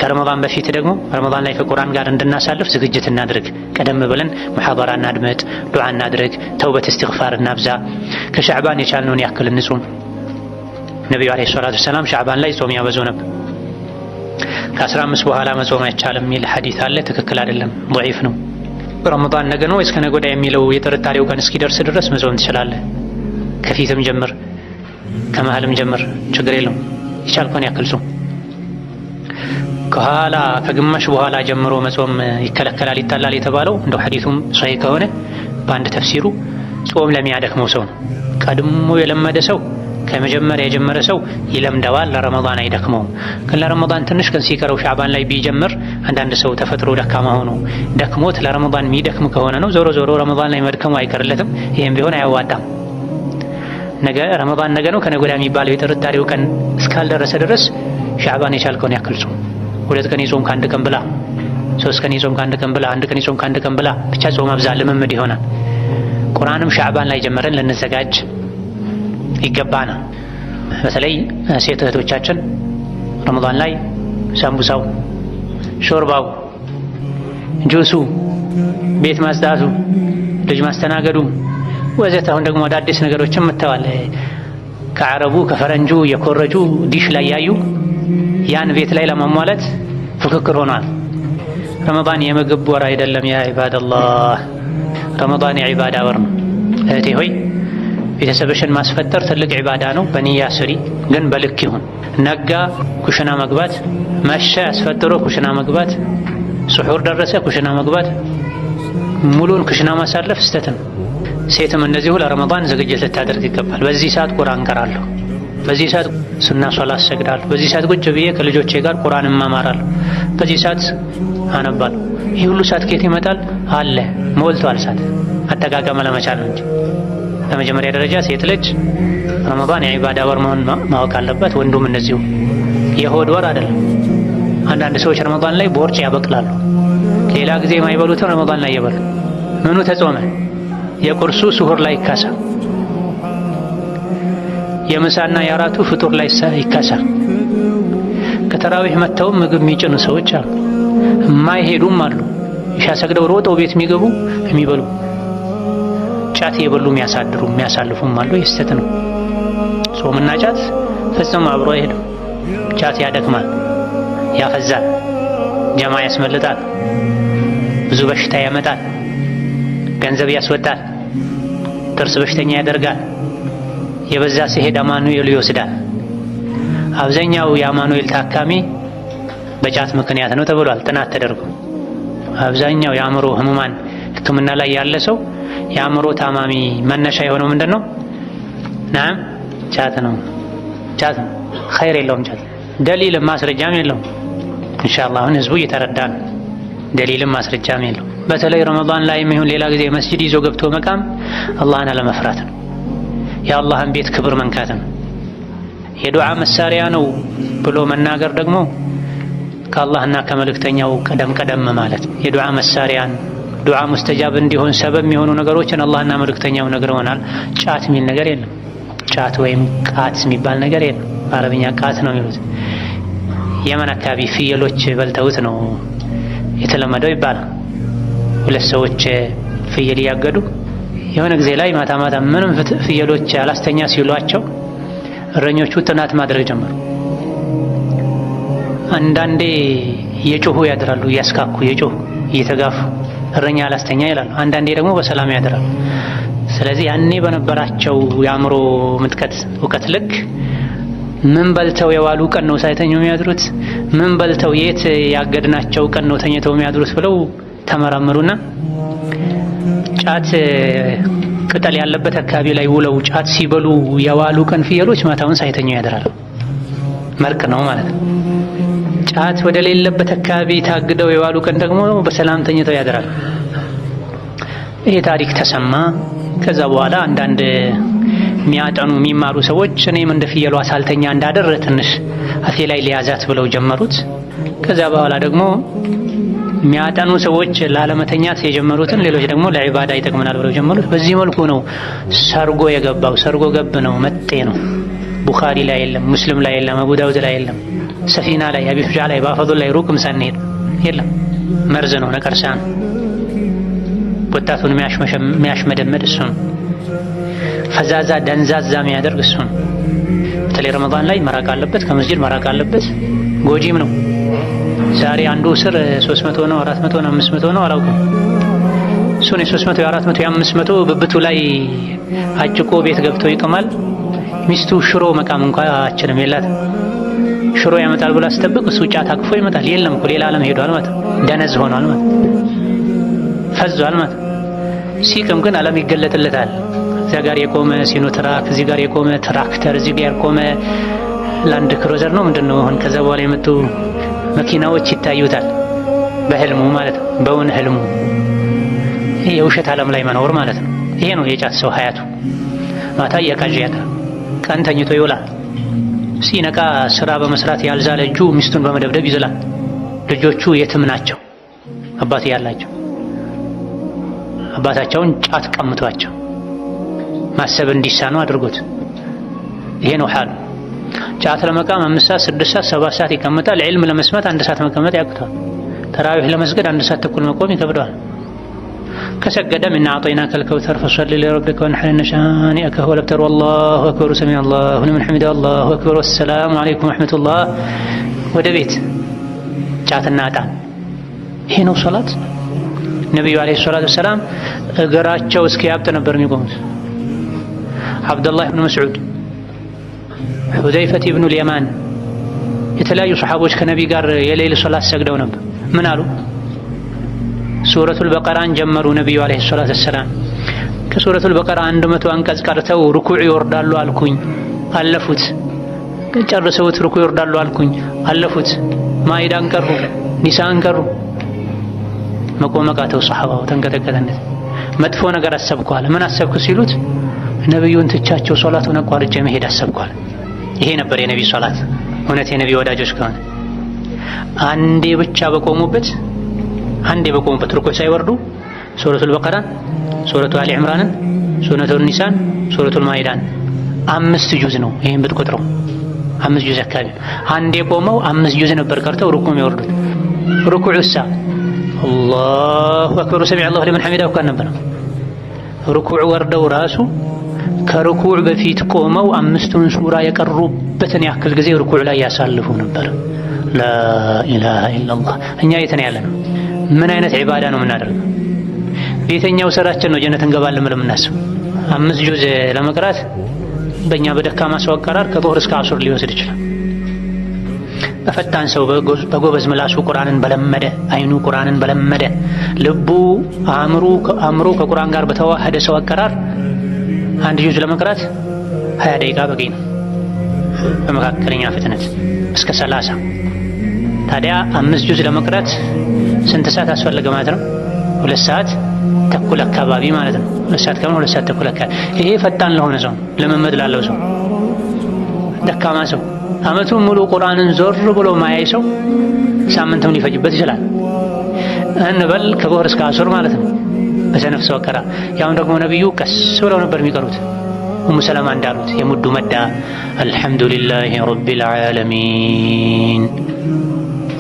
ከረመዳን በፊት ደግሞ ረመዳን ላይ ከቁርአን ጋር እንድናሳልፍ ዝግጅት እናድርግ። ቀደም ብለን ሙሐደራ እናድመጥ፣ ዱዓ እናድርግ፣ ተውበት እስትግፋር እናብዛ። ከሻዕባን የቻልነውን ያክል እንጹም። ነቢዩ ዓለይሂ ሰላቱ ወሰላም ሻዕባን ላይ ጾም ያበዙ ነበር። ከ15 በኋላ መጾም አይቻልም የሚል ሐዲስ አለ። ትክክል አይደለም፣ ضعيف ነው። ረመዳን ነገ ነው ወይስ ከነገ ወዲያ የሚለው የጥርጣሬው ቀን እስኪደርስ ድረስ መጾም ትችላለህ። ከፊትም ጀምር ከመሃልም ጀምር፣ ችግር የለውም። የቻልከውን ያክል ጾም። ከኋላ ከግማሽ በኋላ ጀምሮ መጾም ይከለከላል ይጣላል የተባለው እንደው ሐዲሱም ሷሂህ ከሆነ በአንድ ተፍሲሩ ጾም ለሚያደክመው ሰው ነው። ቀድሞ የለመደ ሰው ከመጀመሪያ የጀመረ ሰው ይለምደዋል፣ ለረመዳን አይደክመውም። ግን ለረመዳን ትንሽ ቀን ሲቀረው ሻዕባን ላይ ቢጀምር አንዳንድ ሰው ተፈጥሮ ደካማ ሆኖ ደክሞት ለረመዳን የሚደክም ከሆነ ነው ዞሮ ዞሮ ረመዳን ላይ መድከሙ አይቀርለትም። ይሄም ቢሆን አያዋጣም። ነገ ረመዳን ነገ ነው ከነገ ወዲያ የሚባለው የጥርጣሬው ቀን እስካልደረሰ ድረስ ሻዕባን የቻልከውን ያክል ጾም። 2 ቀን የጾም ከአንድ ቀን ብላ፣ 3 ቀን የጾም ከአንድ ቀን ብላ፣ 1 ቀን የጾም ከአንድ ቀን ብላ፣ ብቻ ጾም አብዛ፣ ልምምድ ይሆናል። ቁርአንም ሻዕባን ላይ ጀመረን ልንዘጋጅ ይገባናል። በተለይ ሴት እህቶቻችን ረመዳን ላይ ሳምቡሳው፣ ሾርባው፣ ጁሱ፣ ቤት ማጽዳቱ፣ ልጅ ማስተናገዱ ወዘተ አሁን ደግሞ አዳዲስ ነገሮችን መጥተዋል። ከአረቡ ከፈረንጁ የኮረጁ ዲሽ ላይ ያዩ ያን ቤት ላይ ለማሟላት ፉክክር ሆኗል። ረመዳን የምግብ ወር አይደለም። ያ ኢባደላህ ረመዳን የዒባዳ ወር ነው። እህቴ ሆይ ቤተሰብሽን ማስፈጠር ትልቅ ዒባዳ ነው። በንያ ስሪ፣ ግን በልክ ይሁን። ነጋ ኩሽና መግባት፣ መሸ አስፈጥሮ ኩሽና መግባት፣ ስሑር ደረሰ ኩሽና መግባት፣ ሙሉን ኩሽና ማሳለፍ ስተት ነው። ሴትም እንደዚሁ ለረመዳን ዝግጅት ልታደርግ ይገባል። በዚህ ሰዓት ቁርአን ቀራለሁ፣ በዚህ ሰዓት ሱና ሶላት ሰግዳለሁ፣ በዚህ ሰዓት ቁጭ ብዬ ከልጆቼ ጋር ቁርአን እማማራለሁ፣ በዚህ ሰዓት አነባለሁ። ይህ ሁሉ ሰዓት ከየት ይመጣል? አለ ሞልቷል። ሰዓት አጠቃቀም ለመቻል ነው እንጂ በመጀመሪያ ደረጃ ሴት ልጅ ረመዳን የዒባዳ ወር መሆን ማወቅ አለበት። ወንዱም እንደዚሁ። የሆድ ወር አይደለም። አንዳንድ ሰዎች ረመዳን ላይ ቦርጭ ያበቅላሉ። ሌላ ጊዜ የማይበሉትን ረመዳን ላይ ይበሉ። ምኑ ተጾመ? የቁርሱ ስሁር ላይ ይካሳ፣ የምሳና የአራቱ ፍጡር ላይ ይካሳ። ከተራዊህ መተው ምግብ የሚጭኑ ሰዎች አሉ፣ የማይሄዱም አሉ። ኢሻ ሰግደው ሮጠው ቤት የሚገቡ የሚበሉ፣ ጫት የበሉ የሚያሳድሩ የሚያሳልፉም አሉ። ይስተት ነው። ጾምና ጫት ፈጽሞ አብሮ አይሄድም። ጫት ያደክማል፣ ያፈዛል፣ ጀማ ያስመልጣል፣ ብዙ በሽታ ያመጣል፣ ገንዘብ ያስወጣል፣ ጥርስ በሽተኛ ያደርጋል። የበዛ ሲሄድ አማኑኤል ይወስዳል። አብዛኛው የአማኑኤል ታካሚ በጫት ምክንያት ነው ተብሏል፣ ጥናት ተደርጎ። አብዛኛው የአእምሮ ህሙማን ሕክምና ላይ ያለ ሰው የአእምሮ ታማሚ መነሻ የሆነው ምንድን ነው? ናም ጫት ነው። ጫት ነው፣ ኸይር የለውም ጫት። ደሊልም ማስረጃም የለውም። ኢንሻአላህ አሁን ህዝቡ እየተረዳ ነው። ደሊልም ማስረጃም የለውም። በተለይ ረመዳን ላይ የሚሆን ሌላ ጊዜ መስጂድ ይዞ ገብቶ መቃም አላህን አለመፍራት ነው። የአላህን ቤት ክብር መንካት ነው። የዱዓ መሳሪያ ነው ብሎ መናገር ደግሞ ከአላህና ከመልእክተኛው ቀደም ማለት። የዱዓ መሳሪያን ዱዓ ሙስተጃብ እንዲሆን ሰበብ የሚሆኑ ነገሮችን አላህና መልእክተኛው ነግረውናል። ጫት የሚል ነገር የለም። ጫት ወይም ቃት የሚባል ነገር የለም። በአረብኛ ቃት ነው የሚሉት። የመን አካባቢ ፍየሎች በልተውት ነው የተለመደው ይባላል። 2 ሰዎች ፍየል እያገዱ የሆነ ጊዜ ላይ ማታ ምንም ፍየሎች አላስተኛ ሲሏቸው እረኞቹ ጥናት ማድረግ ጀመሩ። አንዳንዴ እየጮሁ ያድራሉ፣ እያስካኩ እየጮሁ እየተጋፉ እረኛ አላስተኛ ይላሉ። አንዳንዴ ደግሞ በሰላም ያድራሉ። ስለዚህ ያኔ በነበራቸው የአእምሮ ምጥቀት እውቀት ልክ ምን በልተው የዋሉ ቀን ነው ሳይተኙ የሚያድሩት፣ ምን በልተው የት ያገድናቸው ቀን ነው ተኝተው የሚያድሩት ብለው ተመራመሩና ጫት ቅጠል ያለበት አካባቢ ላይ ውለው ጫት ሲበሉ የዋሉ ቀን ፍየሎች ማታውን ሳይተኙ ያድራሉ። መርቅ ነው ማለት ነው። ጫት ወደ ሌለበት አካባቢ ታግደው የዋሉ ቀን ደግሞ በሰላም ተኝተው ያድራሉ። ይሄ ታሪክ ተሰማ። ከዛ በኋላ አንዳንድ የሚያጠኑ የሚማሩ ሰዎች እኔም እንደ ፍየሏ ሳልተኛ እንዳደር ትንሽ አፌ ላይ ሊያዛት ብለው ጀመሩት። ከዛ በኋላ ደግሞ የሚያጠኑ ሰዎች ላለመተኛት የጀመሩትን ሌሎች ደግሞ ለዒባዳ ይጠቅመናል ብለው ጀመሩት። በዚህ መልኩ ነው ሰርጎ የገባው። ሰርጎ ገብ ነው፣ መጤ ነው። ቡኻሪ ላይ የለም፣ ሙስሊም ላይ የለም፣ አቡ ዳውድ ላይ የለም፣ ሰፊና ላይ፣ አቢ ሹጃዕ ላይ፣ ባፈዱል ላይ ሩቅም ሳንሄድ የለም። መርዝ ነው፣ ነቀርሳ ነው። ወጣቱን የሚያሽመደመድ እሱ ነው። ፈዛዛ ደንዛዛ የሚያደርግ እሱ ነው። በተለይ ረመዳን ላይ መራቅ አለበት፣ ከመስጂድ መራቅ አለበት። ጎጂም ነው። ዛሬ አንዱ ስር 300 ነው፣ 400 ነው፣ 500 ነው አላውቅም። እሱን የ300 የ400 የ500 ብብቱ ላይ አጭቆ ቤት ገብቶ ይቅማል። ሚስቱ ሽሮ መቃም እንኳን አችልም የላት። ሽሮ ያመጣል ብላ ስትጠብቅ እሱ ጫት አቅፎ ይመጣል። የለም እኮ ሌላ ዓለም ሄዷል ማለት ደነዝ ሆኗል ማለት ፈዟል ማለት። ሲቅም ግን ዓለም ይገለጥለታል። እዚያ ጋር የቆመ ሲኖትራክ፣ እዚህ ጋር የቆመ ትራክተር፣ እዚህ ጋር የቆመ ላንድ ክሩዘር ነው ምንድነው አሁን ከዛ በኋላ የመጡ መኪናዎች ይታዩታል። በህልሙ ማለት ነው፣ በውን ህልሙ። ይሄ የውሸት ዓለም ላይ መኖር ማለት ነው። ይሄ ነው የጫት ሰው ሀያቱ። ማታ እያቃዠ ያድራል፣ ቀን ተኝቶ ይውላል። ሲነቃ ስራ በመስራት ያልዛለ እጁ ሚስቱን በመደብደብ ይዝላል። ልጆቹ የትም ናቸው፣ አባት ያላቸው አባታቸውን ጫት ቀምቷቸው ማሰብ እንዲሳኑ አድርጎት። ይሄ ነው ሐሉ። ጫት ለመቃም 5 ሰዓት 6 ሰዓት 7 ሰዓት ይቀመጣል። ዒልም ለመስማት 1 ሰዓት መቀመጥ ያቅተዋል። ተራዊህ ለመስገድ 1 ሰዓት ተኩል መቆም ይከብደዋል። ከሰገደም ኢና አዕጠይናከል ከውተር ፈሰሊ ሊረቢከ ወንሐር ኢነ ሻኒአከ ሁወል አብተር ወላሁ አክበር ሰሚዐ አላሁ ሊመን ሐሚደሁ አላሁ አክበር ወሰላሙ ዐለይኩም ወረሕመቱላህ። ወደ ቤት ጫትና ዕጣን። ይሄ ነው ሶላት። ነቢዩ ዓለይሂ ሰላቱ ወሰላም እግራቸው እስኪያብጥ ነበር የሚቆሙት። አብዱላህ ብን መስዑድ፣ ሁዘይፈት ብኑል የማን የተለያዩ ሰሓቦች ከነቢ ጋር የሌሊት ሶላት ሰግደው ነበር። ምን አሉ? ሱረቱል በቀራን ጀመሩ ነቢዩ ዓለይሂ ሰላቱ ወሰላም። ከሱረቱል በቀራ 100 አንቀጽ ቀርተው ሩኩዕ ይወርዳሉ አልኩኝ፣ አለፉት። ጨርሰውት ሩኩዕ ይወርዳሉ አልኩኝ፣ አለፉት። ማኢዳን ቀሩ፣ ኒሳን ቀሩ። መቆም አቃተው ሰሓባው፣ ተንቀጠቀጠነት። መጥፎ ነገር አሰብኳል። ምን አሰብኩ ሲሉት ነቢዩን ትቻቸው ሶላቱን አቋርጬ መሄድ አሰብኳል። ይሄ ነበር የነቢ ሶላት። እውነት የነቢ ወዳጆች ከሆነ አንዴ ብቻ በቆሙበት ሩኩዕ ሳይወርዱ ሱረቱል በቀራን፣ ሱረቱ አሊ ዕምራንን፣ ሱረቱል ኒሳን፣ ሱረቱል ማኢዳን 5 ጁዝ ነው። ይሄን ብትቆጥረው 5 ጁዝ አካባቢ። አንዴ ቆመው 5 ጁዝ ነበር ቀርተው ሩኩዕ የሚወርዱት። ሩኩዕሳ አላሁ አክበር ሰሚዐ አላሁ ሊመን ሐሚደሁ ካን ነበር። ሩኩዕ ወርደው ራሱ ከሩኩዕ በፊት ቆመው 5ቱን ሱራ የቀሩበትን ያክል ጊዜ ሩኩዕ ላይ ያሳልፉ ነበር። ላኢላሃ ኢለላህ። እኛ የት ነው ያለነው? ምን አይነት ዒባዳ ነው የምናደርገው? የትኛው ስራችን ነው ጀነት እንገባለን ብለን የምናስበው? 5 ጁዝ ለመቅራት በእኛ በደካማ ሰው አቀራር ከዙህር እስከ ዐሱር ሊወስድ ይችላል። በፈጣን ሰው በጎበዝ ምላሱ ቁርአንን በለመደ አይኑ ቁርአንን በለመደ ልቡ አእምሮ ከቁርአን ጋር በተዋሃደ ሰው አቀራር 1 ጁዝ ለመቅራት 20 ደቂቃ በቂ ነው። በመካከለኛ ፍጥነት እስከ 30። ታዲያ 5 ጁዝ ለመቅራት ስንት ሰዓት አስፈለገ ማለት ነው? 2 ሰዓት ተኩል አካባቢ ማለት ነው። 2 ሰዓት ከምን 2 ሰዓት ተኩል አካባቢ። ይሄ ፈጣን ለሆነ ሰው፣ ልምምድ ላለው ሰው። ደካማ ሰው አመቱን ሙሉ ቁርአንን ዞር ብሎ ማያይ ሰው ሳምንትም ሊፈጅበት ይችላል እንበል። ከዙህር እስከ ዐሱር ማለት ነው በተነፍሰው አቀራር። ያው ደግሞ ነብዩ ቀስ ብለው ነበር የሚቀሩት። ኡሙ ሰለማ እንዳሉት የሙዱ መዳ አልሐምዱሊላሂ ረቢል ዓለሚን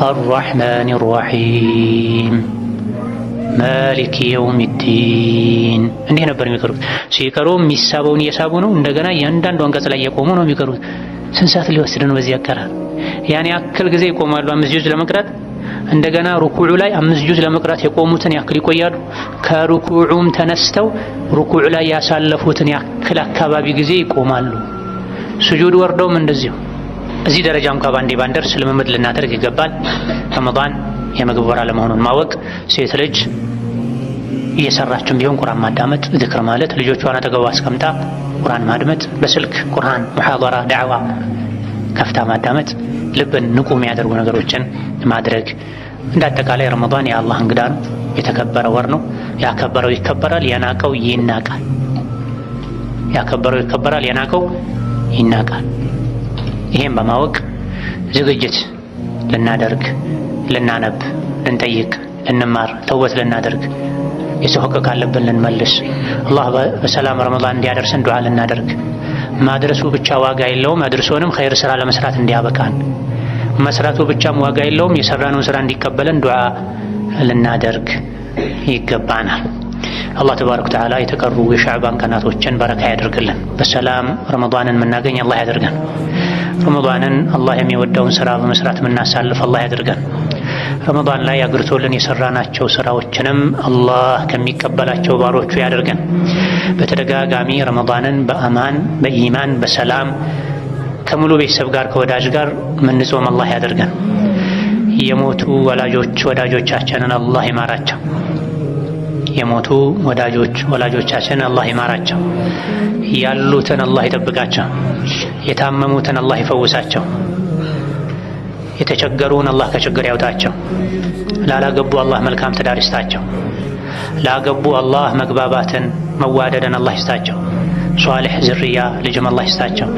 አርረሕማኒር ረሒም ማሊክ የውሚዲን። እንዲህ ነበር የሚቀሩት። ሲቀሩ የሚሳበውን እየሳቡ ነው። እንደገና እያንዳንዱ አንቀጽ ላይ የቆሙ ነው የሚቀሩት። ስንት ሰዓት ሊወስድ ነው በዚህ አቀራር? ያን ያክል ጊዜ ይቆማሉ 5 ጁዝ ለመቅራት። እንደገና ሩኩዑ ላይ 5 ጁዝ ለመቅራት የቆሙትን ያክል ይቆያሉ። ከሩኩዑም ተነስተው ሩኩዑ ላይ ያሳለፉትን ያክል አካባቢ ጊዜ ይቆማሉ። ስጁድ ወርደውም እንደዚሁ። እዚህ ደረጃ እንኳን ባንዴ ባንደርስ ልምምድ ልናደርግ ይገባል። ረመዳን የምግብ ወር አለመሆኑን ማወቅ፣ ሴት ልጅ እየሰራችም ቢሆን ቁርአን ማዳመጥ፣ ዝክር ማለት፣ ልጆቿን አጠገቧ አስቀምጣ ቁርአን ማድመጥ፣ በስልክ ቁርአን ሙሐደራ ዳዕዋ ከፍታ ማዳመጥ፣ ልብን ንቁ የሚያደርጉ ነገሮችን ማድረግ። እንዳጠቃላይ ረመዳን የአላህ እንግዳ ነው፣ የተከበረ ወር ነው። ያከበረው ይከበራል፣ የናቀው ይናቃል። ያከበረው ይከበራል፣ የናቀው ይናቃል። ይሄን በማወቅ ዝግጅት ልናደርግ፣ ልናነብ፣ ልንጠይቅ፣ ልንማር፣ ተውበት ልናደርግ፣ የሰው ሐቅ ካለብን ልንመልስ፣ አላህ በሰላም ረመዳን እንዲያደርሰን ዱዓ ልናደርግ። ማድረሱ ብቻ ዋጋ የለውም፣ አድርሶንም ኸይር ስራ ለመስራት እንዲያበቃን። መስራቱ ብቻም ዋጋ የለውም፣ የሰራነውን ስራ እንዲቀበለን ዱዓ ልናደርግ ይገባናል። አላህ ተባረከ ወተዓላ የተቀሩ የሻዕባን ቀናቶችን በረካ ያደርግልን። በሰላም ረመዳንን የምናገኝ አላህ ያደርገን። ረመዳንን አላህ የሚወደውን ስራ በመስራት የምናሳልፍ አላህ ያደርገን። ረመዳን ላይ አግርቶልን የሰራናቸው ስራዎችንም አላህ ከሚቀበላቸው ባሮቹ ያደርገን። በተደጋጋሚ ረመዳንን በአማን በኢማን በሰላም ከሙሉ ቤተሰብ ጋር ከወዳጅ ጋር ምንጾም አላህ ያደርገን። የሞቱ ወዳጆቻችንን አላህ ይማራቸው። የሞቱ ወላጆቻችንን አላህ ይማራቸው። ያሉትን አላህ ይጠብቃቸው። የታመሙትን አላህ ይፈውሳቸው። የተቸገሩን አላህ ከችግር ያውጣቸው። ላላገቡ አላህ መልካም ትዳር ይስጣቸው። ላገቡ አላህ መግባባትን መዋደድን አላህ ይስጣቸው። ሷሊህ ዝርያ ልጅም አላህ ይስጣቸው።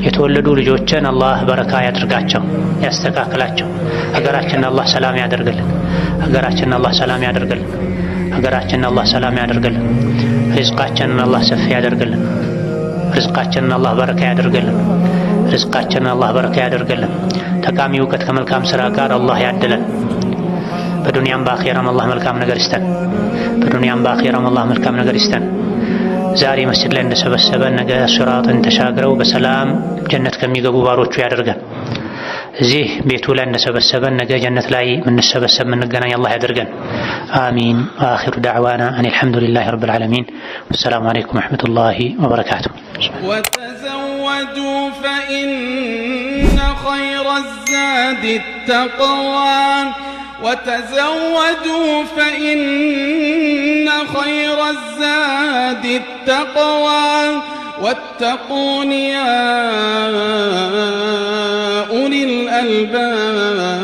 የተወለዱ ልጆችን አላህ በረካ ያድርጋቸው፣ ያስተካክላቸው። ሀገራችንን አላህ ሰላም ያደርግልን። ሀገራችንን አላህ ሰላም ያደርግልን። ሀገራችንን አላህ ሰላም ያደርግልን። ሪዝቃችንን አላህ ሰፊ ያደርግልን። ሪዝቃችንን አላህ በረካ ያደርግልን። ሪዝቃችንን አላህ በረካ ያደርግልን። ጠቃሚ እውቀት ከመልካም ስራ ጋር አላህ ያድለን። በዱንያም በአኺራም አላህ መልካም ነገር ይስጠን። በዱንያም በአኺራም አላህ መልካም ነገር ይስጠን። ዛሬ መስጂድ ላይ እንደሰበሰበን ነገ ሲራጥን ተሻግረው በሰላም ጀነት ከሚገቡ ባሮቹ ያደርገን። እዚህ ቤቱ ላይ እንደሰበሰበን ነገ ጀነት ላይ የምንሰበሰብ የምንገናኝ አላህ ያደርገን። አሚን። አኺሩ ዳዕዋና አን አልሐምዱሊላሂ ረብል ዓለሚን ወሰላሙ ዐለይኩም ወረሕመቱላሂ ወበረካቱሁ። ወተዘወዱ ፈኢነ ኸይረ ዛዲ ተቅዋ وتزودوا فإن خير الزاد التقوى واتقون يا أولي الألباب